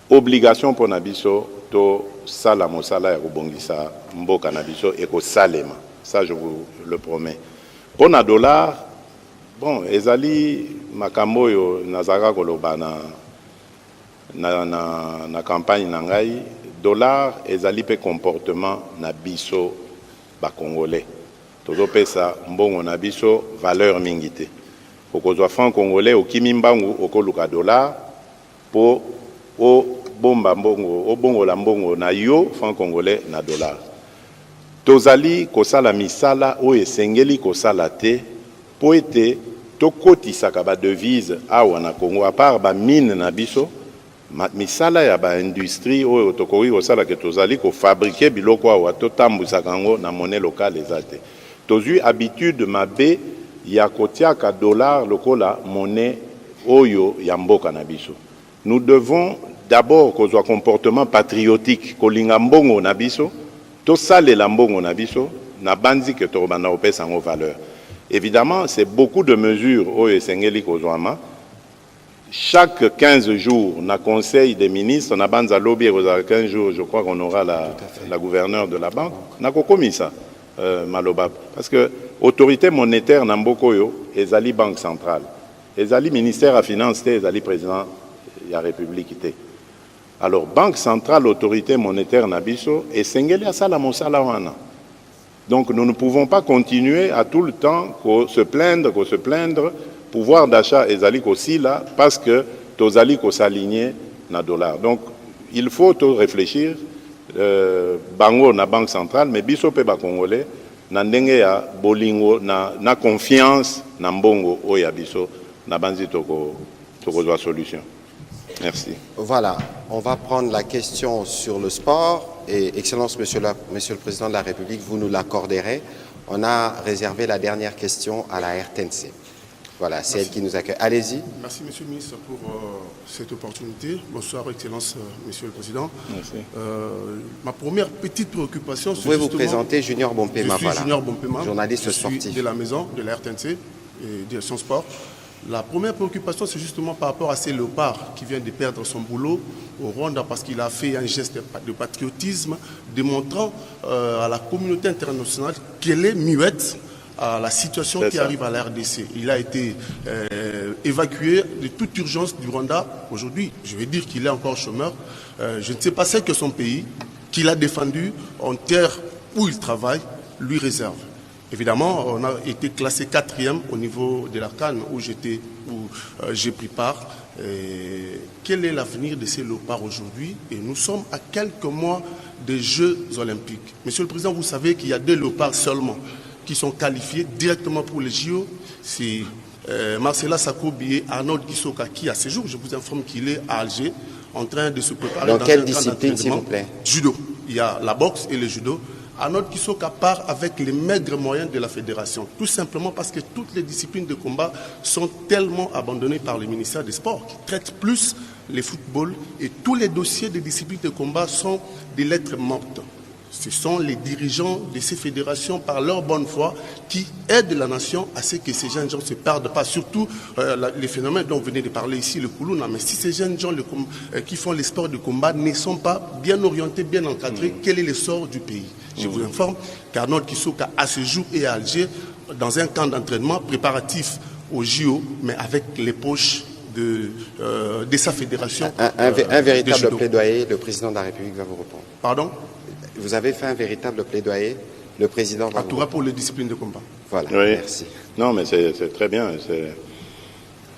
obligation pour na biso to sala mosala ya kobongisa mboka na biso et ko salema. Ça je vous le promets. Pour na dollar bon, ezali makambo yo nazaka koloba na campagne na ngai dollar ezali pe comportement na biso ba congolais. Tozo pesa mbongo na biso valeur mingi te. Okozwa franc congolais okimi mbangu okoluka dollar po o bomba mbongo o bongo la mbongo na yo franc congolais na dollar. Tozali kosala misala o esengeli kosala te po ete tokotisaka ba devise awa na Congo à part ba mine na biso misala ya ba industrie oyo tokoki kosala ke tozali ko fabriquer biloko awa totambusaka yango na monnaie locale ezate. Tozui habitude mabe ya kotiaka dollar lokola monnaie oyo ya mboka na biso. Nous devons d'abord kozwa comportement patriotique kolinga mbongo na biso to salela mbongo na biso na banzi ke to bana opesa ngo valeur. Évidemment, c'est beaucoup de mesures au Esengeli Kozwama. Chaque 15 jours, on a conseil des ministres, on a banza lobby, 15 jours, je crois qu'on aura la gouverneure de la banque. On a commis ça, Malobab. Parce que autorité monétaire, Nambokoyo, ezali banque centrale. Ezali ministère à finances, ezali président de la République. Alors, banque centrale, autorité monétaire, Nabiso, Esengeli Asala Mosala Wana. Donc nous ne pouvons pas continuer à tout le temps se plaindre, pouvoir d'achat ezali aussi là, parce que tozali ko s'aligner na dollar. Donc il faut tout réfléchir, bango na banque centrale, mais biso pe ba congolais, na ndenge ya bolingo, na confiance, na mbongo oya biso, na banzi toko zwa solution. Merci. Voilà, on va prendre la question sur le sport. Et Excellence, Monsieur le Président de la République, vous nous l'accorderez. On a réservé la dernière question à la RTNC. Voilà, c'est elle qui nous accueille. Allez-y. Merci, Monsieur le Ministre, pour cette opportunité. Bonsoir, Excellence, Monsieur le Président. Merci. Ma première petite préoccupation, c'est vous pouvez vous présenter, Junior Bompema. Je suis Junior Bompema, journaliste sportif. Je suis de la maison, de la RTNC et direction sport. La première préoccupation, c'est justement par rapport à ces léopards qui vient de perdre son boulot au Rwanda parce qu'il a fait un geste de patriotisme démontrant à la communauté internationale qu'elle est muette à la situation qui arrive à la RDC. Il a été évacué de toute urgence du Rwanda. Aujourd'hui, je vais dire qu'il est encore chômeur. Je ne sais pas ce que son pays, qu'il a défendu en terre où il travaille, lui réserve. Évidemment, on a été classé 4e au niveau de la CAN où j'ai pris part. Quel est l'avenir de ces léopards aujourd'hui? Et nous sommes à quelques mois des Jeux Olympiques. Monsieur le Président, vous savez qu'il y a 2 léopards seulement qui sont qualifiés directement pour les JO. C'est Marcela Sakobi et Arnold Kisoka qui, à ce jour, je vous informe qu'il est à Alger en train de se préparer dans quelle un discipline, s'il vous plaît? Judo. Il y a la boxe et le judo. Arnold Kisoka part avec les maigres moyens de la fédération, tout simplement parce que toutes les disciplines de combat sont tellement abandonnées par le ministère des Sports, qui traite plus les footballs, et tous les dossiers des disciplines de combat sont des lettres mortes. Ce sont les dirigeants de ces fédérations, par leur bonne foi, qui aident la nation à ce que ces jeunes gens ne se perdent pas. Surtout les phénomènes dont vous venez de parler ici, le Koulouna. Mais si ces jeunes gens qui font les sports de combat ne sont pas bien orientés, bien encadrés, quel est le sort du pays? Je vous informe qu'Arnold Kisoka, à ce jour, est à Alger, dans un camp d'entraînement préparatif au JO, mais avec les poches de sa fédération. Un véritable plaidoyer, le président de la République va vous répondre. Pardon? Vous avez fait un véritable plaidoyer, le président va vous... pour les disciplines de combat. Voilà, oui. Merci. Non, mais c'est très bien.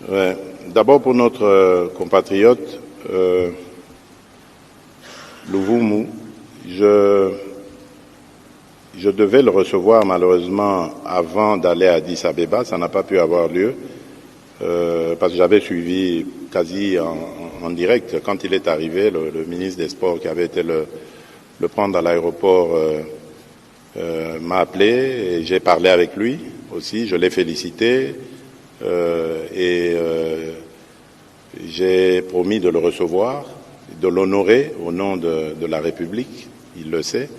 Ouais. D'abord pour notre compatriote, Luvumu, je devais le recevoir malheureusement avant d'aller à Addis Abeba, ça n'a pas pu avoir lieu, parce que j'avais suivi quasi en direct quand il est arrivé, le ministre des Sports qui avait été le prendre à l'aéroport m'a appelé et j'ai parlé avec lui aussi, je l'ai félicité et j'ai promis de le recevoir, de l'honorer au nom de la République, il le sait.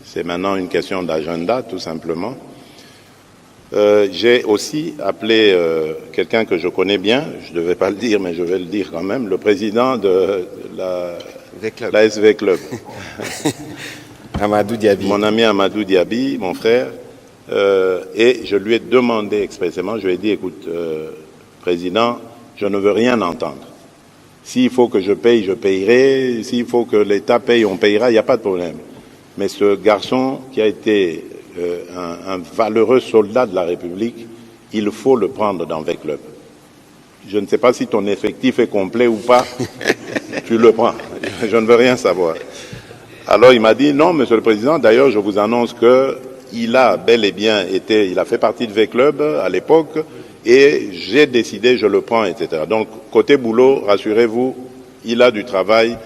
C'est maintenant une question d'agenda tout simplement. J'ai aussi appelé quelqu'un que je connais bien, je ne devais pas le dire mais je vais le dire quand même, le président de la SV Club. Amadou Diaby. Mon ami Amadou Diaby, mon frère, et je lui ai demandé expressément, je lui ai dit, écoute, président, je ne veux rien entendre. S'il faut que je paye, je payerai. S'il faut que l'État paye, on payera, il n'y a pas de problème. Mais ce garçon qui a été un valeureux soldat de la République, il faut le prendre dans V-Club. Je ne sais pas si ton effectif est complet ou pas, tu le prends. Je ne veux rien savoir. Alors il m'a dit, non, monsieur le président, d'ailleurs je vous annonce qu'il a bel et bien été, il a fait partie de V-Club à l'époque, et j'ai décidé, je le prends, etc. Donc côté boulot, rassurez-vous, il a du travail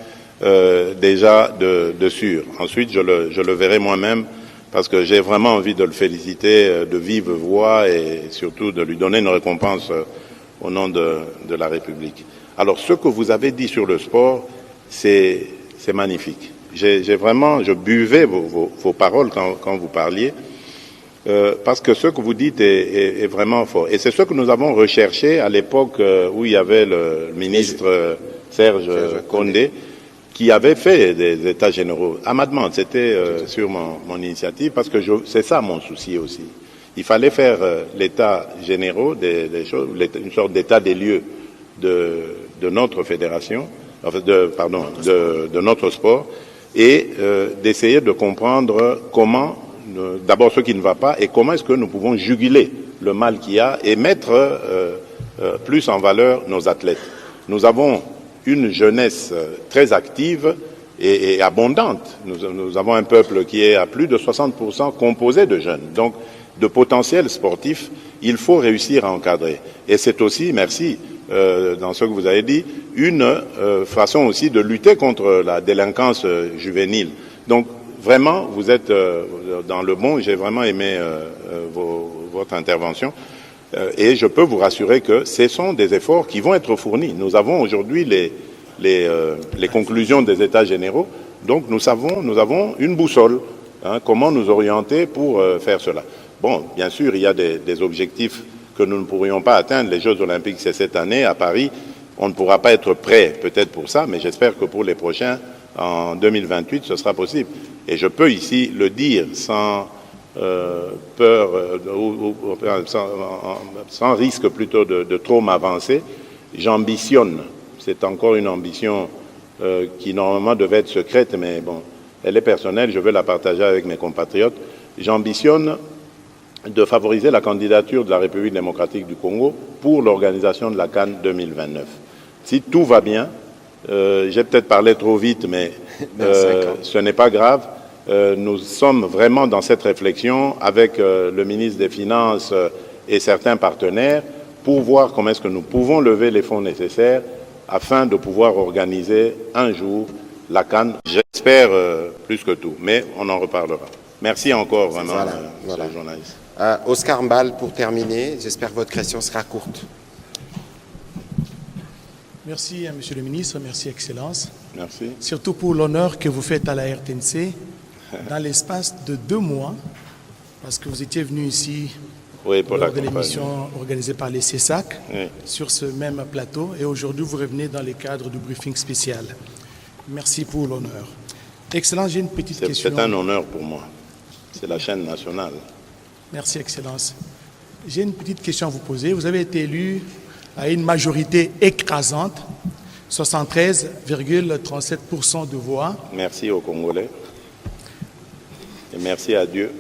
déjà de sûr. Ensuite, je le verrai moi-même, parce que j'ai vraiment envie de le féliciter de vive voix et surtout de lui donner une récompense au nom de la République. Alors ce que vous avez dit sur le sport, c'est magnifique. Je buvais vos paroles quand vous parliez, parce que ce que vous dites est vraiment fort. Et c'est ce que nous avons recherché à l'époque où il y avait le ministre Serge Condé, qui avait fait des états généraux. À ma demande, c'était sur mon initiative, parce que c'est ça mon souci aussi. Il fallait faire l'état généraux des choses, une sorte d'état des lieux de notre fédération, de notre sport, et d'essayer de comprendre comment, d'abord ce qui ne va pas, et comment est-ce que nous pouvons juguler le mal qu'il y a et mettre plus en valeur nos athlètes. Nous avons une jeunesse très active et abondante. Nous avons un peuple qui est à plus de 60% composé de jeunes. Donc, de potentiels sportifs, il faut réussir à encadrer. Et c'est aussi, merci, dans ce que vous avez dit, une façon aussi de lutter contre la délinquance juvénile. Donc, vraiment, vous êtes dans le bon. J'ai vraiment aimé votre intervention. Et je peux vous rassurer que ce sont des efforts qui vont être fournis. Nous avons aujourd'hui les conclusions des États généraux. Donc, nous avons une boussole. Comment nous orienter pour faire cela. Bon, bien sûr, il y a des objectifs que nous ne pourrions pas atteindre. Les Jeux Olympiques, c'est cette année à Paris. On ne pourra pas être prêt peut-être pour ça, mais j'espère que pour les prochains, en 2028, ce sera possible. Et je peux ici le dire sans sans risque plutôt de trop m'avancer, j'ambitionne, c'est encore une ambition qui normalement devait être secrète, mais bon, elle est personnelle, je veux la partager avec mes compatriotes, j'ambitionne de favoriser la candidature de la République démocratique du Congo pour l'organisation de la CAN 2029. Si tout va bien, j'ai peut-être parlé trop vite, mais ce n'est pas grave. Nous sommes vraiment dans cette réflexion avec le ministre des Finances et certains partenaires pour voir comment est-ce que nous pouvons lever les fonds nécessaires afin de pouvoir organiser un jour la CAN. J'espère plus que tout, mais on en reparlera. Merci encore vraiment, voilà. journaliste. Oscar Mbal, pour terminer, j'espère que votre question sera courte. Merci, Monsieur le ministre, merci, Excellence. Merci. Surtout pour l'honneur que vous faites à la RTNC dans l'espace de 2 mois, parce que vous étiez venu ici pour lors de l'émission organisée par les CESAC oui. sur ce même plateau, et aujourd'hui vous revenez dans le cadre du briefing spécial. Merci pour l'honneur. Excellence, j'ai une petite question. C'est un honneur pour moi. C'est la chaîne nationale. Merci, Excellence. J'ai une petite question à vous poser. Vous avez été élu à une majorité écrasante, 73,37% de voix. Merci aux Congolais. Et merci à Dieu.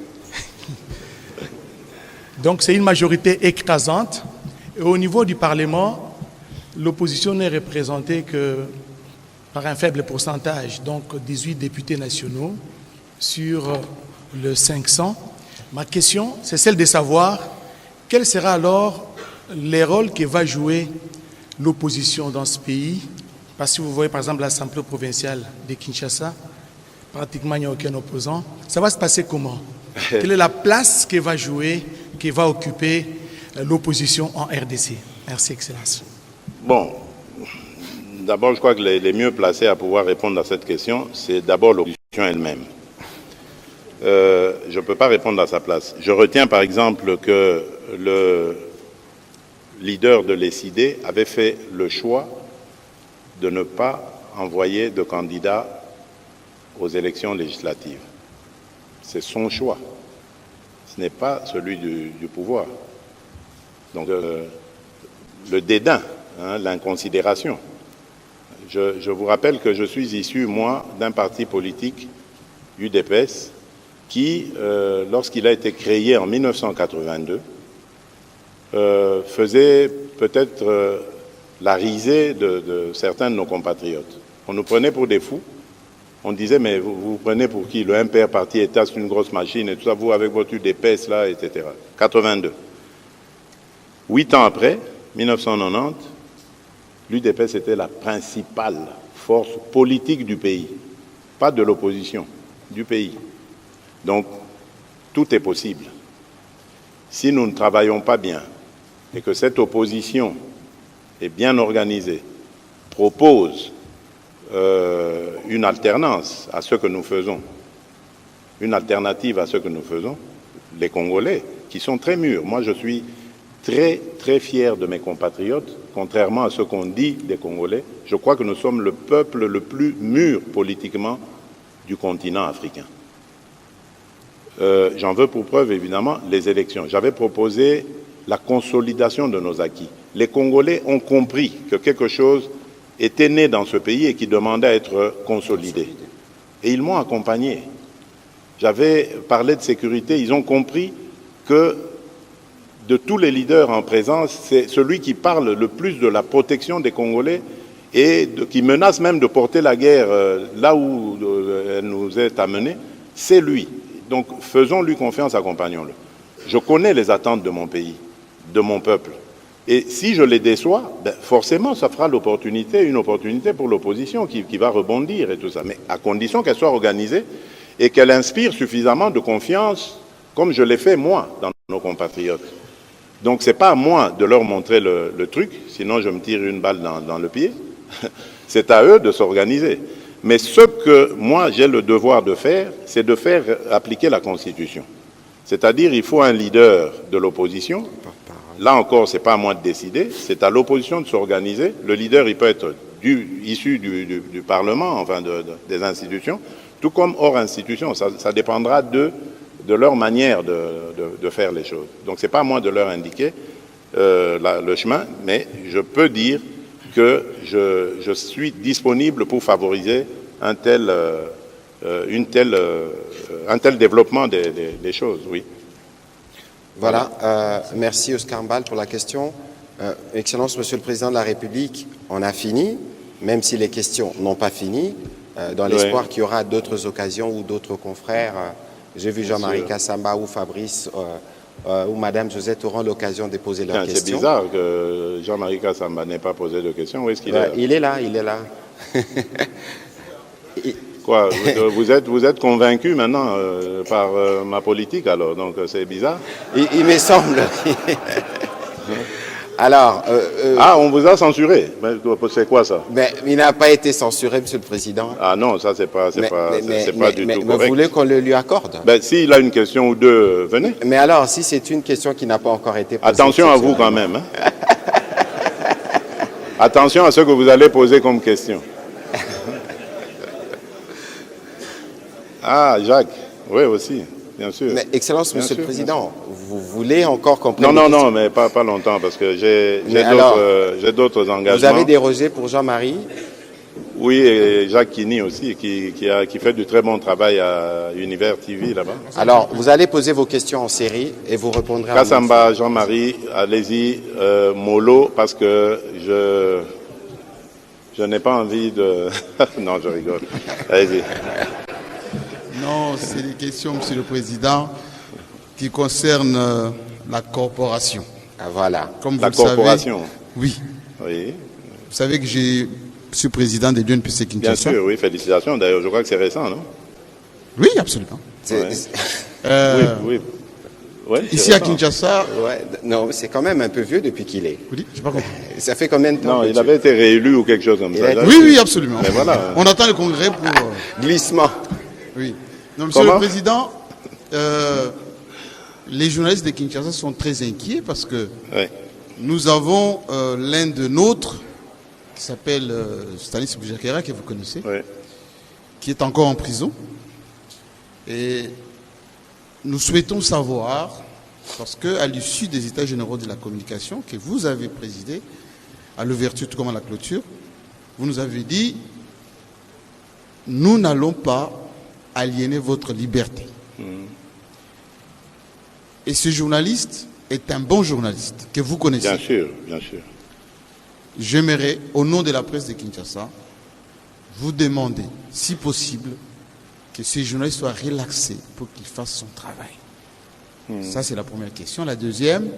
Donc c'est une majorité écrasante. Et au niveau du Parlement, l'opposition n'est représentée que par un faible pourcentage, donc 18 députés nationaux sur le 500. Ma question, c'est celle de savoir quel sera alors les rôles que va jouer l'opposition dans ce pays. Parce que vous voyez par exemple l'Assemblée provinciale de Kinshasa, pratiquement il n'y a aucun opposant. Ça va se passer comment? Quelle est la place que va jouer, que va occuper l'opposition en RDC? Merci, Excellence. Bon, d'abord je crois que les mieux placés à pouvoir répondre à cette question, c'est d'abord l'opposition elle-même. Je ne peux pas répondre à sa place. Je retiens par exemple que le leader de l'ESID avait fait le choix de ne pas envoyer de candidat aux élections législatives. C'est son choix. Ce n'est pas celui du pouvoir. Donc le dédain, l'inconsidération. Je vous rappelle que je suis issu, moi, d'un parti politique, UDPS, qui, lorsqu'il a été créé en 1982, faisait peut-être la risée de certains de nos compatriotes. On nous prenait pour des fous. On disait, mais vous prenez pour qui? Le MPR Parti État, c'est une grosse machine et tout ça, vous avec votre UDPS là, etc. 82. 8 ans après, 1990, l'UDPS était la principale force politique du pays. Pas de l'opposition, du pays. Donc, tout est possible. Si nous ne travaillons pas bien et que cette opposition est bien organisée, propose une alternance à ce que nous faisons, une alternative à ce que nous faisons, les Congolais, qui sont très mûrs. Moi, je suis très, très fier de mes compatriotes, contrairement à ce qu'on dit des Congolais. Je crois que nous sommes le peuple le plus mûr politiquement du continent africain. J'en veux pour preuve, évidemment, les élections. J'avais proposé la consolidation de nos acquis. Les Congolais ont compris que quelque chose était né dans ce pays et qui demandait à être consolidé. Et ils m'ont accompagné. J'avais parlé de sécurité, ils ont compris que de tous les leaders en présence, c'est celui qui parle le plus de la protection des Congolais et qui menace même de porter la guerre là où elle nous est amenée, c'est lui. Donc faisons-lui confiance, accompagnons-le. Je connais les attentes de mon pays, de mon peuple. Et si je les déçois, ben forcément, ça fera une opportunité pour l'opposition qui va rebondir et tout ça. Mais à condition qu'elle soit organisée et qu'elle inspire suffisamment de confiance, comme je l'ai fait moi, dans nos compatriotes. Donc, ce n'est pas à moi de leur montrer le truc, sinon je me tire une balle dans le pied. C'est à eux de s'organiser. Mais ce que moi, j'ai le devoir de faire, c'est de faire appliquer la Constitution. C'est-à-dire, il faut un leader de l'opposition. Là encore, ce n'est pas à moi de décider, c'est à l'opposition de s'organiser. Le leader, il peut être issu du Parlement, enfin des institutions, tout comme hors institution. Ça dépendra de de leur manière de faire les choses. Donc ce n'est pas à moi de leur indiquer le chemin, mais je peux dire que je suis disponible pour favoriser un tel développement des choses, oui. Voilà, merci Oscar Mbal pour la question. Excellence, Monsieur le Président de la République, on a fini, même si les questions n'ont pas fini, dans l'espoir qu'il y aura d'autres occasions ou d'autres confrères. J'ai vu Jean-Marie Kassamba ou Fabrice ou Madame Josette auront l'occasion de poser leurs questions. C'est bizarre que Jean-Marie Kassamba n'ait pas posé de questions. Où est-ce qu'il est? Il est là, il est là. Quoi, vous êtes convaincu maintenant par ma politique alors, donc c'est bizarre. Il me semble. Alors, on vous a censuré. C'est quoi ça? Mais il n'a pas été censuré, Monsieur le Président. Ah non, ça c'est pas du tout correct. Vous voulez qu'on le lui accorde? S'il a une question ou deux, venez. Mais alors, si c'est une question qui n'a pas encore été posée... Attention à vous quand même. Hein. Attention à ce que vous allez poser comme question. Ah, Jacques, oui aussi, bien sûr. Mais Excellence, Monsieur le Président, vous voulez encore qu'on Non, mais pas longtemps, parce que j'ai d'autres engagements. Vous avez dérogé pour Jean-Marie? Oui, et Jacques Kini aussi, qui fait du très bon travail à Univers TV là-bas. Alors, vous allez poser vos questions en série et vous répondrez à Kassamba, Jean-Marie, allez-y, mollo, parce que je n'ai pas envie de... Non, je rigole. Allez-y. Non, c'est des questions, Monsieur le Président, qui concernent la corporation. Ah, voilà. Comme vous la corporation. Savez, oui. Oui. Vous savez que je suis président des UNPC Kinshasa. Bien sûr, oui, félicitations. D'ailleurs, je crois que c'est récent, non? Oui, absolument. Oui. Ouais, ici récent. À Kinshasa... Non, c'est quand même un peu vieux depuis qu'il est. Oui, je n'ai pas compris. Ça fait combien de temps? Non, il avait été réélu ou quelque chose comme ça. Oui, absolument. Mais voilà. On attend le congrès pour... Glissement. Oui. Donc, Monsieur le Président, les journalistes de Kinshasa sont très inquiets parce que nous avons l'un de nôtres qui s'appelle Stanis Boujakera, que vous connaissez, qui est encore en prison. Et nous souhaitons savoir, parce qu'à l'issue des États généraux de la communication que vous avez présidé, à l'ouverture tout comme à la clôture, vous nous avez dit, nous n'allons pas aliéner votre liberté. Et ce journaliste est un bon journaliste que vous connaissez. Bien sûr, bien sûr. J'aimerais, au nom de la presse de Kinshasa, vous demander, si possible, que ce journaliste soit relaxé pour qu'il fasse son travail. Ça, c'est la première question. La deuxième,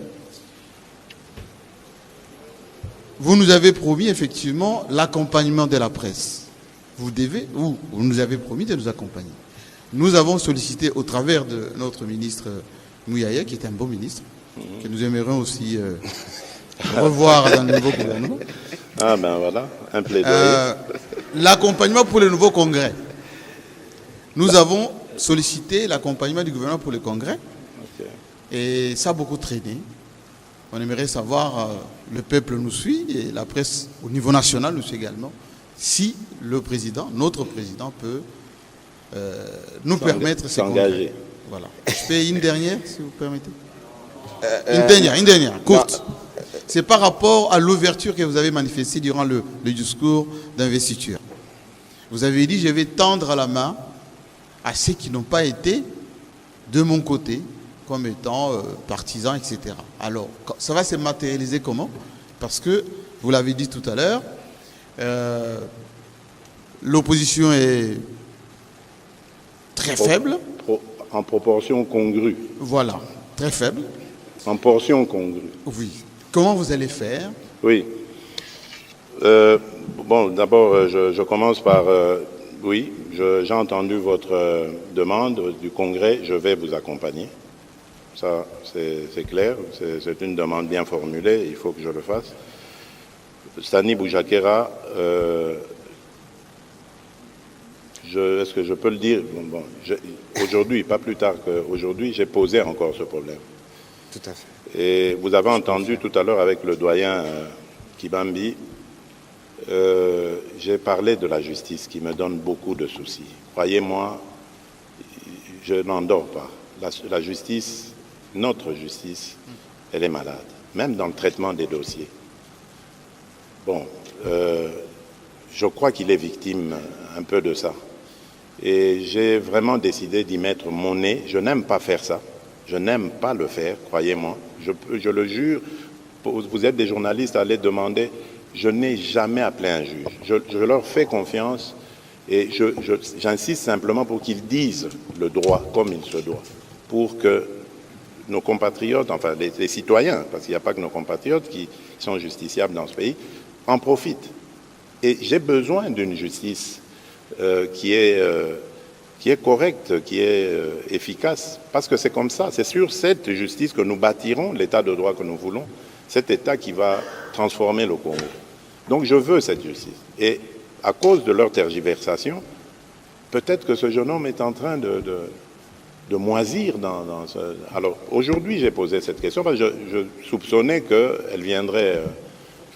vous nous avez promis effectivement l'accompagnement de la presse. Vous nous avez promis de nous accompagner. Nous avons sollicité au travers de notre ministre Mouyaya, qui est un bon ministre, que nous aimerions aussi revoir dans le nouveau gouvernement. Ah ben voilà, un plaidoyer. L'accompagnement pour le nouveau congrès. Nous avons sollicité l'accompagnement du gouvernement pour le congrès. Et ça a beaucoup traîné. On aimerait savoir, le peuple nous suit et la presse au niveau national nous suit également, si le président, notre président, peut nous permettre de s'engager. Voilà. Je fais une dernière, si vous permettez. Une dernière, courte. C'est par rapport à l'ouverture que vous avez manifestée durant le discours d'investiture. Vous avez dit, je vais tendre la main à ceux qui n'ont pas été de mon côté, comme étant partisans, etc. Alors, ça va se matérialiser comment? Parce que, vous l'avez dit tout à l'heure, l'opposition est très faible. En proportion congrue. Voilà, très faible. En portion congrue. Oui. Comment vous allez faire? Oui. Bon, d'abord, je commence par... oui, j'ai entendu votre demande du Congrès, je vais vous accompagner. Ça, c'est clair, c'est une demande bien formulée, il faut que je le fasse. Stanis Boujakera, est-ce que je peux le dire? Aujourd'hui, pas plus tard qu'aujourd'hui, j'ai posé encore ce problème. Tout à fait. Et vous avez entendu tout à l'heure avec le doyen Kibambi, j'ai parlé de la justice qui me donne beaucoup de soucis. Croyez-moi, je n'en dors pas. la justice, notre justice, elle est malade, même dans le traitement des dossiers. Bon, je crois qu'il est victime un peu de ça. Et j'ai vraiment décidé d'y mettre mon nez. Je n'aime pas faire ça. Je n'aime pas le faire, croyez-moi. Je le jure. Vous êtes des journalistes, allez demander. Je n'ai jamais appelé un juge. Je leur fais confiance et j'insiste simplement pour qu'ils disent le droit comme il se doit, pour que nos compatriotes, enfin les citoyens, parce qu'il n'y a pas que nos compatriotes qui sont justiciables dans ce pays, en profitent. Et j'ai besoin d'une justice qui est correcte, qui est efficace, parce que c'est comme ça, c'est sur cette justice que nous bâtirons l'état de droit que nous voulons, cet état qui va transformer le Congo. Donc je veux cette justice. Et à cause de leur tergiversation, peut-être que ce jeune homme est en train de moisir dans ce... Alors aujourd'hui j'ai posé cette question parce que je soupçonnais qu'elle viendrait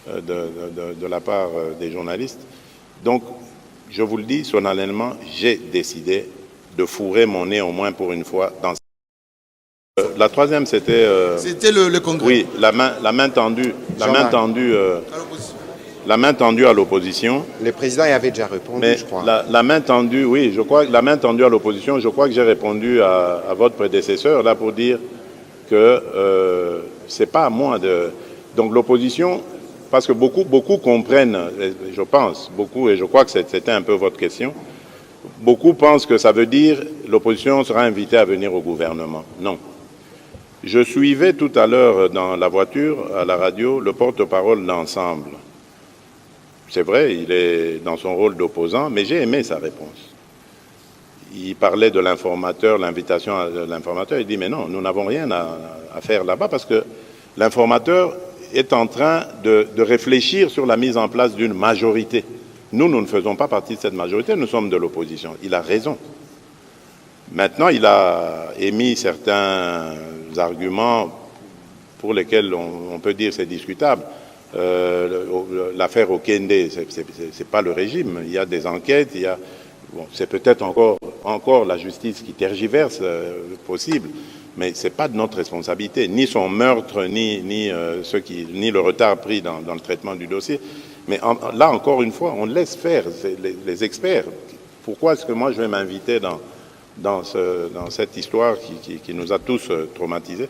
de la part des journalistes. Donc je vous le dis solennellement, j'ai décidé de fourrer mon nez au moins pour une fois dans la troisième, c'était... C'était le Congrès. Oui, la main tendue. La main tendue à l'opposition. Le président y avait déjà répondu, mais je crois. La main tendue, oui, je crois que la main tendue à l'opposition, je crois que j'ai répondu à votre prédécesseur, là, pour dire que c'est pas à moi de... Donc l'opposition, parce que beaucoup comprennent, je pense, beaucoup, et je crois que c'était un peu votre question, beaucoup pensent que ça veut dire l'opposition sera invitée à venir au gouvernement. Non. Je suivais tout à l'heure dans la voiture, à la radio, le porte-parole d'Ensemble. C'est vrai, il est dans son rôle d'opposant, mais j'ai aimé sa réponse. Il parlait de l'informateur, l'invitation à l'informateur. Il dit, mais non, nous n'avons rien à faire là-bas parce que l'informateur est en train de réfléchir sur la mise en place d'une majorité. Nous ne faisons pas partie de cette majorité, nous sommes de l'opposition. Il a raison. Maintenant, il a émis certains arguments pour lesquels on peut dire c'est discutable. L'affaire Okende, c'est pas le régime. Il y a des enquêtes, c'est peut-être encore la justice qui tergiverse, possible, mais c'est pas de notre responsabilité, ni son meurtre, ni le retard pris dans le traitement du dossier. Mais là encore une fois, on laisse faire les experts. Pourquoi est-ce que moi je vais m'inviter dans cette histoire qui nous a tous traumatisés?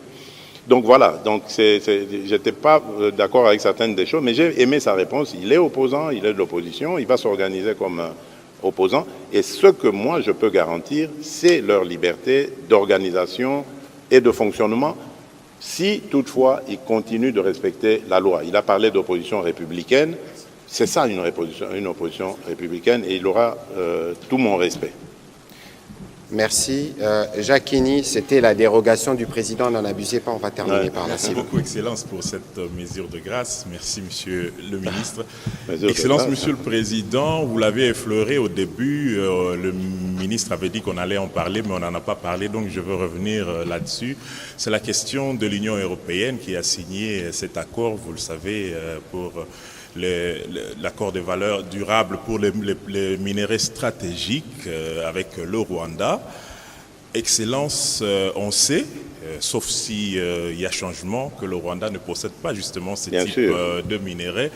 Donc voilà, donc j'étais pas d'accord avec certaines des choses, mais j'ai aimé sa réponse. Il est opposant, il est de l'opposition, il va s'organiser comme opposant. Et ce que moi je peux garantir, c'est leur liberté d'organisation et de fonctionnement, si toutefois ils continuent de respecter la loi. Il a parlé d'opposition républicaine, c'est ça une opposition républicaine, et il aura tout mon respect. Merci. Jacquini, c'était la dérogation du président, n'en abusez pas, on va terminer par là. Merci beaucoup, Excellence, pour cette mesure de grâce. Merci, Monsieur le Ministre. Excellence, Monsieur le Président, vous l'avez effleuré au début, le ministre avait dit qu'on allait en parler, mais on n'en a pas parlé, donc je veux revenir là-dessus. C'est la question de l'Union européenne qui a signé cet accord, vous le savez, pour... l'accord de valeur durable pour les minéraux stratégiques avec le Rwanda. Excellence, on sait, sauf si il y a changement, que le Rwanda ne possède pas justement ce type de minéraux.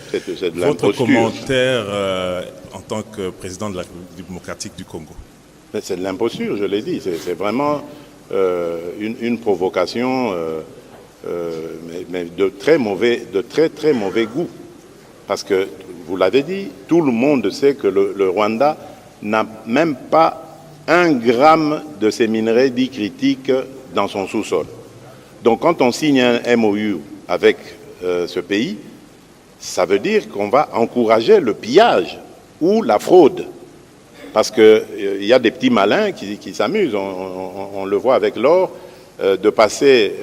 Votre commentaire en tant que président de la République démocratique du Congo? C'est de l'imposture, je l'ai dit. C'est vraiment une provocation, mais de très mauvais goût. Parce que, vous l'avez dit, tout le monde sait que le Rwanda n'a même pas 1 gramme de ces minerais dits critiques dans son sous-sol. Donc quand on signe un MOU avec ce pays, ça veut dire qu'on va encourager le pillage ou la fraude. Parce qu'il y a des petits malins qui s'amusent, on le voit avec l'or, de passer...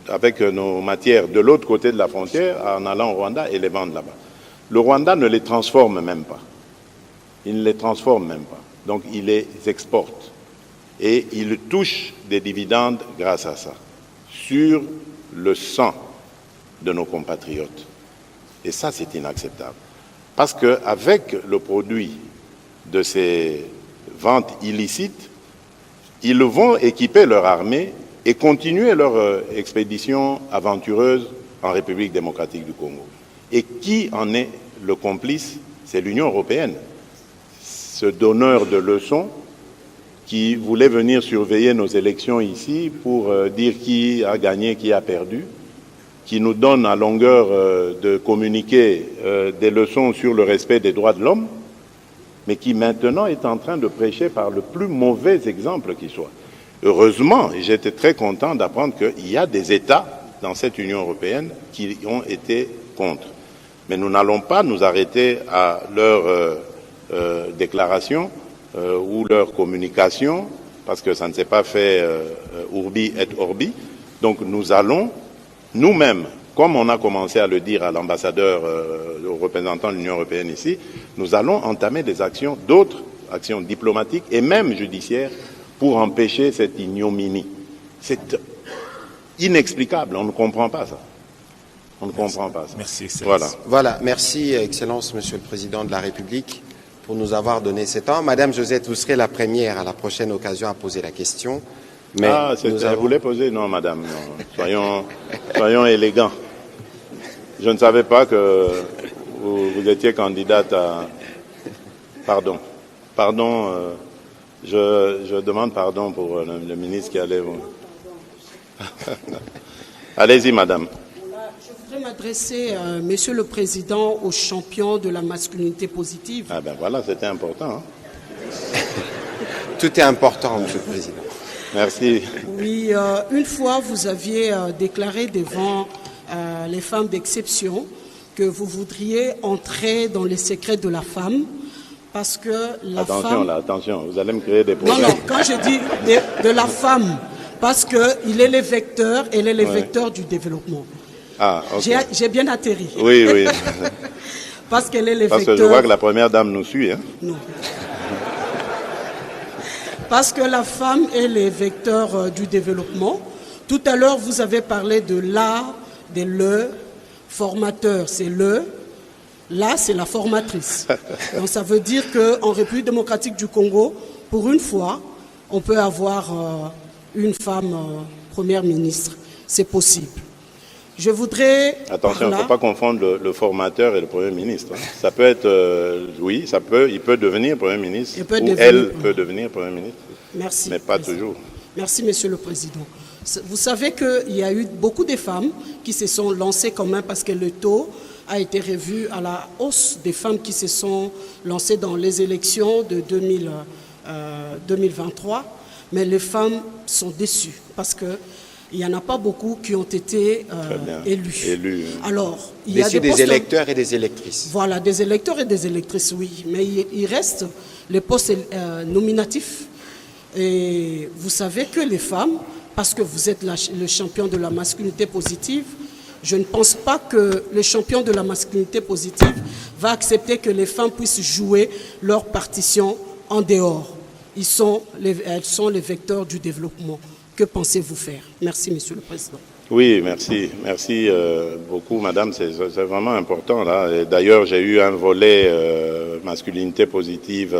avec nos matières de l'autre côté de la frontière en allant au Rwanda et les vendre là-bas. Le Rwanda ne les transforme même pas. Il ne les transforme même pas. Donc il les exporte. Et il touche des dividendes grâce à ça, sur le sang de nos compatriotes. Et ça, c'est inacceptable. Parce qu'avec le produit de ces ventes illicites, ils vont équiper leur armée et continuer leur expédition aventureuse en République démocratique du Congo. Et qui en est le complice? C'est l'Union européenne, ce donneur de leçons qui voulait venir surveiller nos élections ici pour dire qui a gagné, qui a perdu, qui nous donne à longueur de communiquer des leçons sur le respect des droits de l'homme, mais qui maintenant est en train de prêcher par le plus mauvais exemple qui soit. Heureusement, et j'étais très content d'apprendre qu'il y a des États dans cette Union européenne qui ont été contre. Mais nous n'allons pas nous arrêter à leur déclaration ou leur communication, parce que ça ne s'est pas fait urbi et orbi. Donc nous allons, nous-mêmes, comme on a commencé à le dire à l'ambassadeur, au représentant de l'Union européenne ici, nous allons entamer des actions, d'autres actions diplomatiques et même judiciaires pour empêcher cette ignominie. C'est inexplicable, on ne comprend pas ça. On ne comprend pas ça. Merci, Excellence. Voilà, merci, Excellence, Monsieur le Président de la République, pour nous avoir donné ce temps. Madame Josette, vous serez la première à la prochaine occasion à poser la question. Mais vous voulez poser? Non, madame, non. Soyons élégants. Je ne savais pas que vous étiez candidate à... Pardon, je demande pardon pour le ministre qui allait vous... Allez-y, madame. Je voudrais m'adresser, Monsieur le Président, aux champions de la masculinité positive. Ah ben voilà, c'était important. Hein? Tout est important, Monsieur le Président. Merci. Oui, une fois, vous aviez déclaré devant les femmes d'exception que vous voudriez entrer dans les secrets de la femme parce que la femme... Attention, vous allez me créer des problèmes. Non, quand je dis de la femme, parce qu'il est le vecteur, elle est le vecteur du développement. Ah, ok. J'ai bien atterri. Oui. Parce qu'elle est le vecteur... Parce que je vois que la première dame nous suit. Hein? Non. Parce que la femme est le vecteur du développement. Tout à l'heure, vous avez parlé de l'A, de le, formateur, c'est le. Là, c'est la formatrice. Donc ça veut dire qu'en République démocratique du Congo, pour une fois, on peut avoir une femme première ministre. C'est possible. Je voudrais... Attention, il ne faut pas confondre le formateur et le Premier ministre. Hein. Ça peut être... oui, il peut devenir Premier ministre elle peut devenir Premier ministre. Merci. Mais pas toujours. Merci, Monsieur le Président. Vous savez qu'il y a eu beaucoup de femmes qui se sont lancées quand même parce que le taux a été revu à la hausse des femmes qui se sont lancées dans les élections de 2023. Mais les femmes sont déçues parce que il n'y en a pas beaucoup qui ont été élus. Alors, il y a des électeurs et des électrices. Voilà, des électeurs et des électrices, oui. Mais il reste les postes nominatifs. Et vous savez que les femmes, parce que vous êtes le champion de la masculinité positive, je ne pense pas que le champion de la masculinité positive va accepter que les femmes puissent jouer leur partition en dehors. Elles sont les vecteurs du développement. Que pensez-vous faire? Merci, Monsieur le Président. Oui, merci. Merci beaucoup, madame. C'est vraiment important, là. D'ailleurs, j'ai eu un volet masculinité positive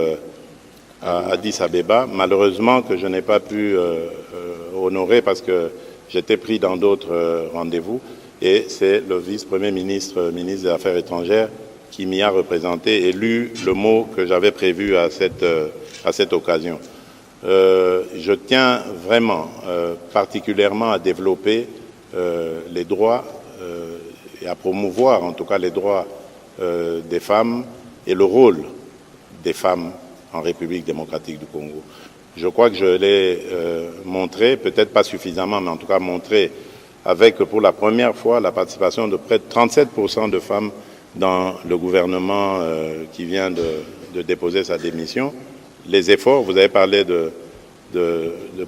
à Addis Abeba. Malheureusement, que je n'ai pas pu honorer parce que j'étais pris dans d'autres rendez-vous. Et c'est le vice-premier ministre, ministre des Affaires étrangères, qui m'y a représenté et lu le mot que j'avais prévu à cette occasion. Je tiens vraiment particulièrement à développer les droits et à promouvoir en tout cas les droits des femmes et le rôle des femmes en République démocratique du Congo. Je crois que je l'ai montré, peut-être pas suffisamment, mais en tout cas montré avec pour la première fois la participation de près de 37% de femmes dans le gouvernement qui vient de déposer sa démission. Les efforts, vous avez parlé de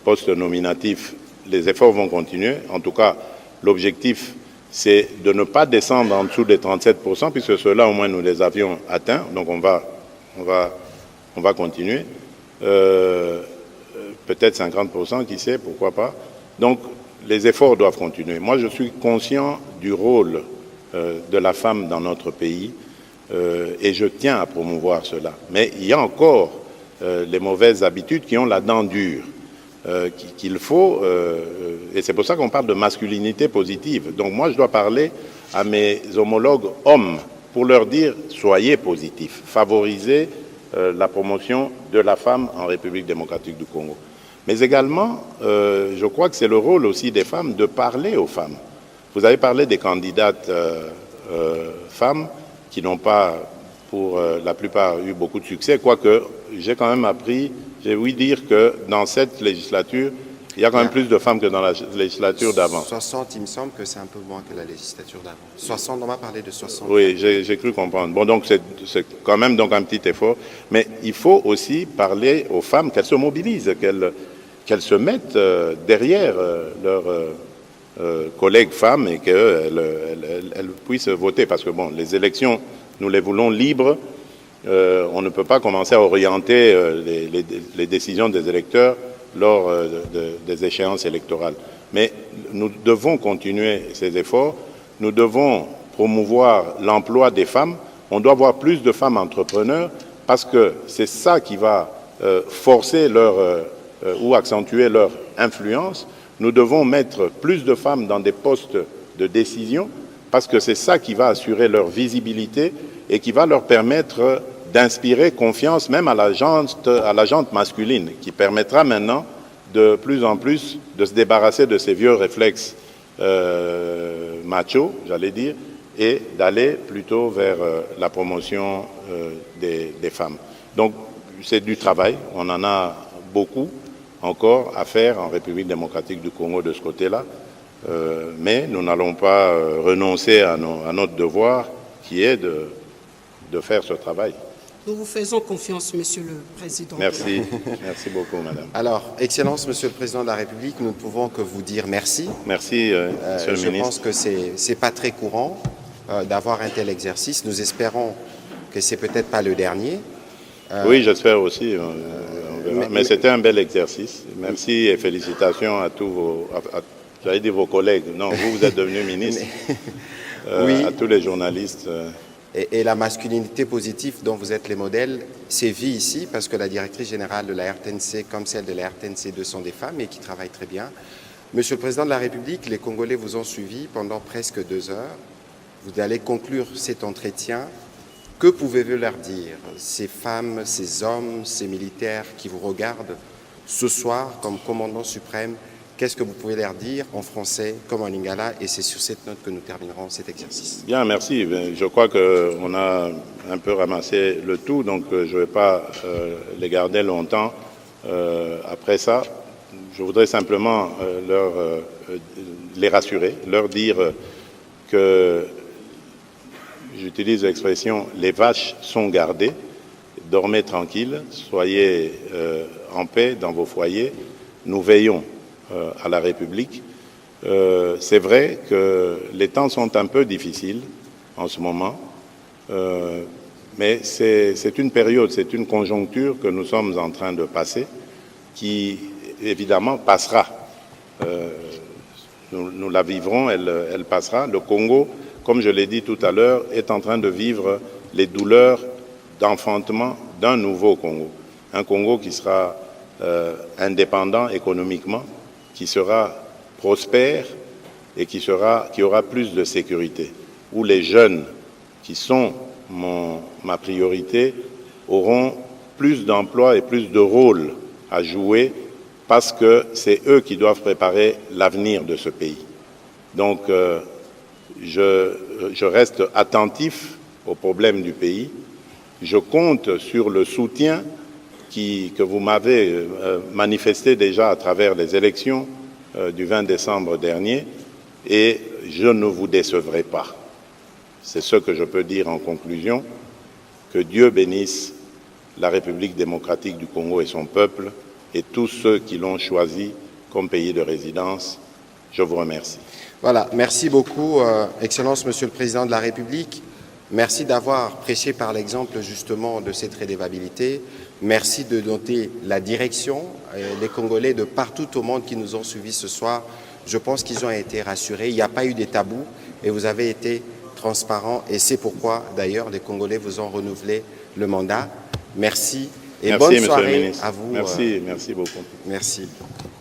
postes nominatifs, les efforts vont continuer. En tout cas, l'objectif, c'est de ne pas descendre en dessous des 37%, puisque ceux-là, au moins, nous les avions atteints. Donc, on va continuer. Peut-être 50%, qui sait, pourquoi pas. Donc, les efforts doivent continuer. Moi, je suis conscient du rôle de la femme dans notre pays et je tiens à promouvoir cela. Mais il y a encore les mauvaises habitudes qui ont la dent dure. qu'il faut, et c'est pour ça qu'on parle de masculinité positive. Donc moi, je dois parler à mes homologues hommes pour leur dire « soyez positifs, favorisez la promotion de la femme en République démocratique du Congo ». Mais également, je crois que c'est le rôle aussi des femmes de parler aux femmes. Vous avez parlé des candidates femmes qui n'ont pas, pour la plupart, eu beaucoup de succès, quoique j'ai quand même appris, j'ai ouï dire que dans cette législature, il y a quand même plus de femmes que dans la législature d'avant. 60, il me semble que c'est un peu moins que la législature d'avant. 60, on va parler de 60. Oui, j'ai cru comprendre. Bon, donc c'est quand même donc un petit effort. Mais il faut aussi parler aux femmes, qu'elles se mobilisent, qu'elles se mettent derrière leurs collègues femmes et qu'elles puissent voter. Parce que bon, les élections, nous les voulons libres. On ne peut pas commencer à orienter les décisions des électeurs lors des échéances électorales. Mais nous devons continuer ces efforts, nous devons promouvoir l'emploi des femmes, on doit avoir plus de femmes entrepreneurs parce que c'est ça qui va forcer ou accentuer leur influence. Nous devons mettre plus de femmes dans des postes de décision parce que c'est ça qui va assurer leur visibilité et qui va leur permettre d'inspirer confiance même à la gente masculine, qui permettra maintenant de plus en plus de se débarrasser de ces vieux réflexes machos, j'allais dire, et d'aller plutôt vers la promotion des femmes. Donc c'est du travail, on en a beaucoup encore à faire en République démocratique du Congo de ce côté-là, mais nous n'allons pas renoncer à notre devoir qui est de faire ce travail. Nous vous faisons confiance, Monsieur le Président. Merci. Merci beaucoup, Madame. Alors, Excellence, Monsieur le Président de la République, nous ne pouvons que vous dire merci. Merci, Monsieur le Ministre. Je pense que c'est pas très courant d'avoir un tel exercice. Nous espérons que c'est peut-être pas le dernier. Oui, j'espère aussi. On verra. Mais c'était un bel exercice. Merci et félicitations à tous j'allais dire vos collègues. Non, vous êtes devenu ministre. Oui. À tous les journalistes. Et la masculinité positive dont vous êtes les modèles sévit ici parce que la directrice générale de la RTNC comme celle de la RTNC2 sont des femmes et qui travaillent très bien. Monsieur le Président de la République, les Congolais vous ont suivi pendant presque 2 heures. Vous allez conclure cet entretien. Que pouvez-vous leur dire, ces femmes, ces hommes, ces militaires qui vous regardent ce soir comme commandant suprême? Qu'est-ce que vous pouvez leur dire en français comme en lingala? Et c'est sur cette note que nous terminerons cet exercice. Bien, merci. Je crois qu'on a un peu ramassé le tout, donc je ne vais pas les garder longtemps. Après ça, je voudrais simplement les rassurer, leur dire que, j'utilise l'expression, les vaches sont gardées, dormez tranquilles, soyez en paix dans vos foyers, nous veillons à la République. C'est vrai que les temps sont un peu difficiles en ce moment, mais c'est une période, c'est une conjoncture que nous sommes en train de passer qui, évidemment, passera. Nous la vivrons, elle passera. Le Congo, comme je l'ai dit tout à l'heure, est en train de vivre les douleurs d'enfantement d'un nouveau Congo. Un Congo qui sera indépendant économiquement, qui sera prospère et qui aura plus de sécurité, où les jeunes qui sont ma priorité auront plus d'emplois et plus de rôles à jouer parce que c'est eux qui doivent préparer l'avenir de ce pays. Donc je reste attentif aux problèmes du pays. Je compte sur le soutien que vous m'avez manifesté déjà à travers les élections du 20 décembre dernier et je ne vous décevrai pas. C'est ce que je peux dire en conclusion. Que Dieu bénisse la République démocratique du Congo et son peuple et tous ceux qui l'ont choisi comme pays de résidence. Je vous remercie. Voilà, merci beaucoup, Excellence, Monsieur le Président de la République. Merci d'avoir prêché par l'exemple justement de cette redevabilité. Merci de noter la direction. Les Congolais de partout au monde qui nous ont suivis ce soir, je pense qu'ils ont été rassurés. Il n'y a pas eu de tabous et vous avez été transparents. Et c'est pourquoi, d'ailleurs, les Congolais vous ont renouvelé le mandat. Merci Et merci, bonne monsieur soirée le ministre. à vous. Merci beaucoup. Merci.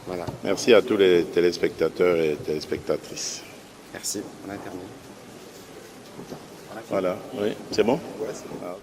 Voilà. Merci à tous les téléspectateurs et téléspectatrices. Merci. On a terminé. Voilà, oui, c'est bon? Ouais, c'est bon.